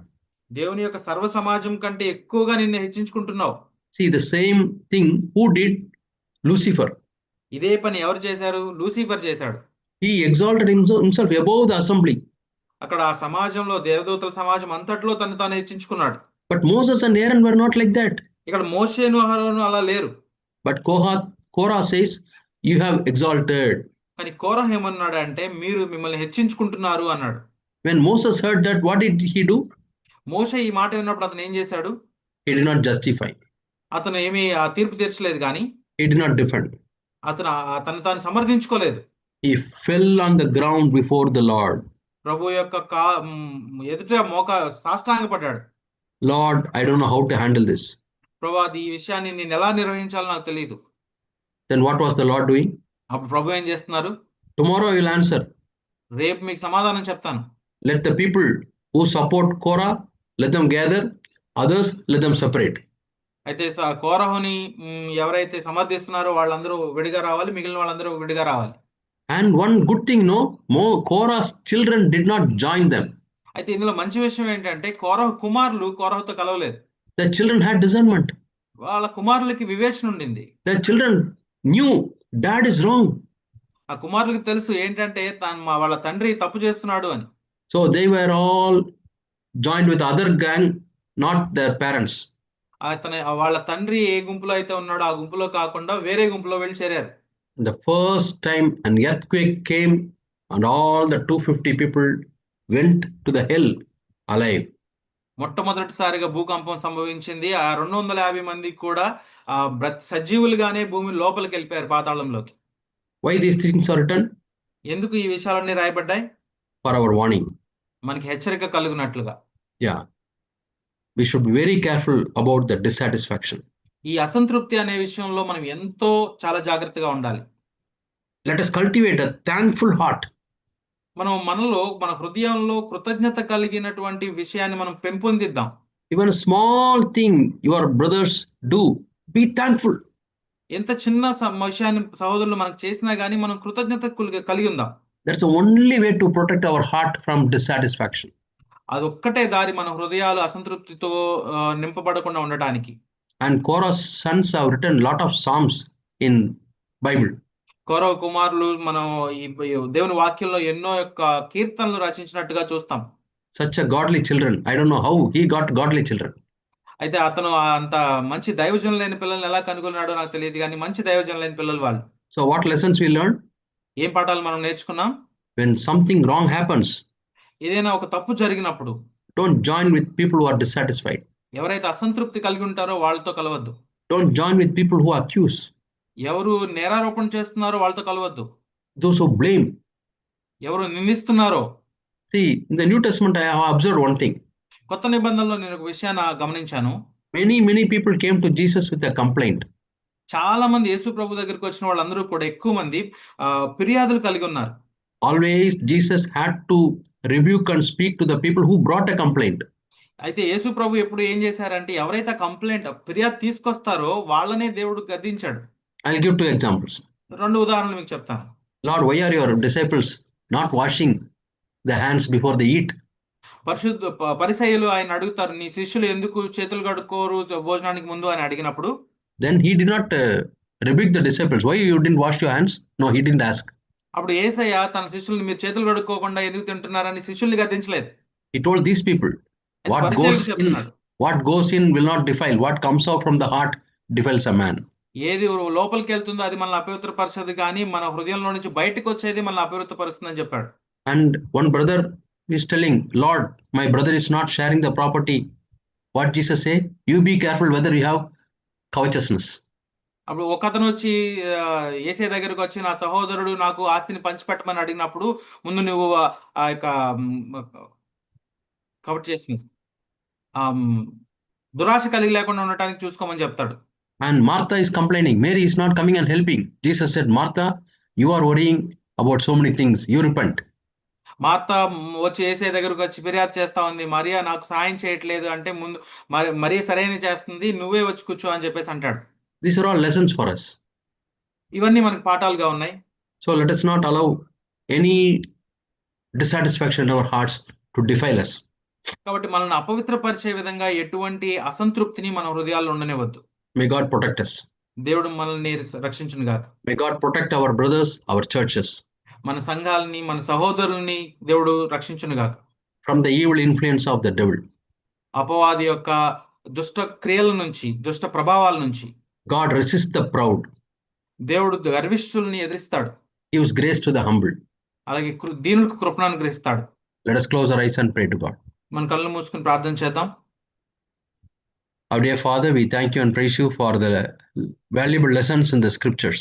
దేవుని యొక్క సర్వ సమాజం కంటే ఎక్కువగా నిన్ను హెచ్చించుకుంటున్నావు. See, the same thing who did Lucifer. ఇదే పని ఎవరు చేశారు? లూసిఫర్ చేశాడు. He exalted himself above the assembly. అక్కడ ఆ సమాజంలో, దేవదూతల సమాజం అంతట్లో తాను హెచ్చించుకున్నాడు. But Moses and Aaron were not like that. ఇక్కడ మోషేను అహరోను అలా లేరు. But Korah says, you have exalted. కానీ కోరహ్ ఏమన్నాడు అంటే, మీరు మిమ్మల్ని హెచ్చించుకుంటున్నారు అన్నాడు. When Moses heard that, what did he do? మోషే ఈ మాట విన్నప్పుడు అతను ఏం చేశాడు? He did not justify. అతను ఏమీ ఆ తీర్పు తీర్చలేదు, కానీ He did not defend. అతను తాను సమర్థించుకోలేదు. He fell on the ground before the Lord. ప్రభు యొక్క ఎదుట సాష్టాంగపడ్డాడు. Lord, I don't know how to handle this. ప్రభు, ఈ విషయాన్ని నేను ఎలా నిర్వహించాలో నాకు తెలియదు. Then what was the Lord doing? అప్పుడు ప్రభు ఏం చేస్తున్నారు? Tomorrow I will answer. రేపు మీకు సమాధానం చెప్తాను. Let the people who support Korah, let them gather. Others, let them separate. అయితే కోరహుని ఎవరైతే సమర్థిస్తున్నారో వాళ్ళందరూ విడిగా రావాలి, మిగిలిన వాళ్ళందరూ విడిగా రావాలి. And one good thing, Korah's children did not join them. అయితే ఇందులో మంచి విషయం ఏంటంటే, కోరహు కుమారులు కోరహుతో కలవలేదు. The children had discernment. వాళ్ళ కుమారులకి వివేచన ఉండింది. The children knew dad is wrong. ఆ కుమారులకు తెలుసు ఏంటంటే వాళ్ళ తండ్రి తప్పు చేస్తున్నాడు అని. So they were all joined with other gang, not their parents. వాళ్ళ తండ్రి ఏ గుంపులో అయితే ఉన్నాడో ఆ గుంపులో కాకుండా వేరే గుంపులో వెళ్ళి చేరారు. The first time an earthquake came and all the 250 people went to the hell alive. మొట్టమొదటిసారిగా భూకంపం సంభవించింది. ఆ 250 మంది కూడా సజీవులుగానే భూమి లోపలికి వెళ్ళిపోయారు, పాతాళంలోకి. Why these things are written? ఎందుకు ఈ విషయాలన్నీ రాయబడ్డాయి? For our warning. మనకి హెచ్చరిక కలుగునట్లుగా. Yeah. We should be very careful about the dissatisfaction. ఈ అసంతృప్తి అనే విషయంలో మనం ఎంతో చాలా జాగ్రత్తగా ఉండాలి. Let us cultivate a thankful heart. మన హృదయంలో కృతజ్ఞత కలిగినటువంటి విషయాన్ని మనం పెంపొందిద్దాం. Even a small thing your brothers do, be thankful. ఎంత చిన్న విషయాన్ని సహోదరులు మనకు చేసినా గానీ మనం కృతజ్ఞత కలిగి ఉందాం. That's the only way to protect our heart from dissatisfaction. అదొక్కటే దారి మన హృదయాలు అసంతృప్తితో నింపబడకుండా ఉండటానికి. And Korah's sons have written lot of psalms in Bible. కోరహు కుమారులు మనం ఈ దేవుని వాక్యంలో ఎన్నో యొక్క కీర్తనలు రచించినట్టుగా చూస్తాం. Such a godly children. I don't know how he got godly children. అయితే అతను అంత మంచి దైవజనులైన పిల్లల్ని ఎలా కనుగొన్నాడో నాకు తెలియదు, కానీ మంచి దైవజనులైన పిల్లలు వాళ్ళు. So what lessons we learned? ఏం పాఠాలు మనం నేర్చుకున్నాం? When something wrong happens, ఏదైనా ఒక తప్పు జరిగినప్పుడు don't join with people who are dissatisfied. ఎవరైతే అసంతృప్తి కలిగి ఉంటారో వాళ్ళతో కలవద్దు. Don't join with people who accuse. ఎవరు నేరారోపణ చేస్తున్నారో వాళ్ళతో కలవద్దు. Those who blame. ఎవరు నిందిస్తున్నారో. See, in the New Testament I have observed one thing. కొత్త నిబంధనలో నేను ఒక విషయాన్ని గమనించాను. Many people came to Jesus with a complaint. చాలా మంది యేసు ప్రభు దగ్గరికి వచ్చిన వాళ్ళందరూ కూడా ఎక్కువ మంది ఫిర్యాదులు కలిగి ఉన్నారు. Always Jesus had to rebuke and speak to the people who brought a complaint. అయితే యేసు ప్రభు ఎప్పుడు ఏం చేశారంటే, ఎవరైతే ఫిర్యాదు తీసుకొస్తారో వాళ్ళనే దేవుడు గద్దించాడు. I'll give 2 examples. 2 ఉదాహరణలు మీకు చెప్తాను. Lord, why are your disciples not washing the hands before they eat? పరిసయ్యులు ఆయన అడుగుతారు, నీ శిష్యులు ఎందుకు చేతులు కడుక్కోరు భోజనానికి ముందు అని అడిగినప్పుడు, then he did not rebuke the disciples. Why you didn't wash your hands? No, he didn't ask. అప్పుడు యేసయ్య తన శిష్యుల్ని మీరు చేతులు కడుక్కోకుండా ఎందుకు తింటున్నారని శిష్యుల్ని గద్దించలేదు. He told these people, what goes in will not defile. What comes out from the heart defiles a man. ఏది లోపలికి వెళ్తుందో అది మనల్ని అపవిత్రపరచదు, కానీ మన హృదయంలో నుంచి బయటకు వచ్చేది మనల్ని అపవిత్రపరుస్తుందని చెప్పాడు. And one brother is telling, Lord, my brother is not sharing the property. What Jesus say? You be careful whether you have covetousness. అప్పుడు ఒక అతను వచ్చి యేసయ్య దగ్గరకు వచ్చి, నా సహోదరుడు నాకు ఆస్తిని పంచిపెట్టమని అడిగినప్పుడు ముందు నువ్వు ఆ యొక్క కవటేసినెస్ దురాశ కలిగి లేకుండా ఉండటానికి చూసుకోమని చెప్తాడు. And Martha is complaining, Mary is not coming and helping. Jesus said, Martha, you are worrying about so many things. You repent. Martha వచ్చి యేసయ్య దగ్గరకు వచ్చి ఫిర్యాదు చేస్తా ఉంది, మరియా నాకు సాయం చేయట్లేదు అంటే, ముందు మరియా సరైన చేస్తుంది, నువ్వే వచ్చి కూర్చో అని చెప్పేసి అంటాడు. These are all lessons for us. ఇవన్నీ మనకు పాఠాలుగా ఉన్నాయి. So let us not allow any dissatisfaction in our hearts to defile us. కాబట్టి మనల్ని అపవిత్రపరిచే విధంగా ఎటువంటి అసంతృప్తిని మన హృదయాల్లో ఉండనివ్వద్దు. May God protect us. దేవుడు మనల్ని రక్షించును గాక. May God protect our brothers, our churches మన సంఘాలని, మన సహోదరుల్ని దేవుడు రక్షించును గాక. from the evil influence of the devil. అపవాది యొక్క దుష్ట క్రియల నుంచి, దుష్ట ప్రభావాల నుంచి. God resists the proud, దేవుడు గర్విష్ఠుల్ని ఎదిరిస్తాడు, gives grace to the humble. అలాగే దీనులకు కృపను అనుగ్రహిస్తాడు. Let us close our eyes and pray to God. మన కళ్ళు మూసుకుని ప్రార్థన చేద్దాం. Our dear Father, we thank you and praise you for the valuable lessons in the scriptures.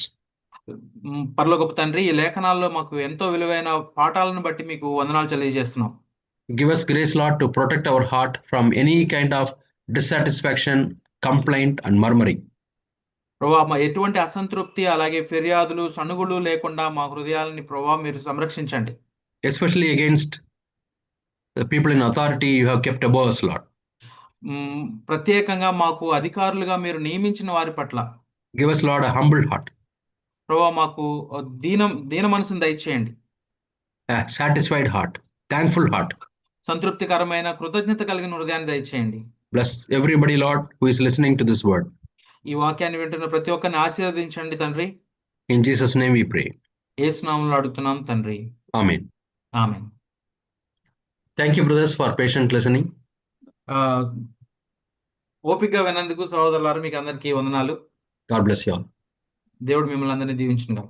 పరలోకపు తండ్రి, ఈ లేఖనాల్లో మాకు ఎంతో విలువైన పాఠాలను బట్టి మీకు వందనాలు తెలియజేస్తున్నాం. Give us grace, Lord, to protect our heart from any kind of dissatisfaction, complaint and murmuring. ప్రభువా, ఎటువంటి అసంతృప్తి అలాగే ఫిర్యాదులు, సణుగులు లేకుండా మా హృదయాలని ప్రభువా మీరు సంరక్షించండి. Especially against the people in authority you have kept above us, Lord. ప్రత్యేకంగా మాకు అధికారులుగా మీరు నియమించిన వారి పట్ల Give us, Lord, a humble heart, ప్రభువా మాకు దీన మనసును దయచేయండి. a satisfied heart, thankful heart. సంతృప్తికరమైన కృతజ్ఞత కలిగిన హృదయాన్ని దయచేయండి. Bless everybody, Lord, who is listening to this word. ఈ వాక్యాన్ని వింటున్న ప్రతి ఒక్కరిని ఆశీర్వదించండి తండ్రి. In Jesus' name we pray. యేసు నామములో అడుగుతున్నాం తండ్రి. Amen. Amen. Thank you, brothers, for patient listening. ఓపికగా విన్నందుకు సహోదరులారా మీకు అందరికీ వందనాలు. God bless you all. దేవుడు మిమ్మల్ని అందరినీ దీవించును గాక.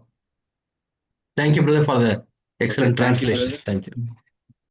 Thank you, brother, for the excellent Okay, thank you, translation. brother. Thank you.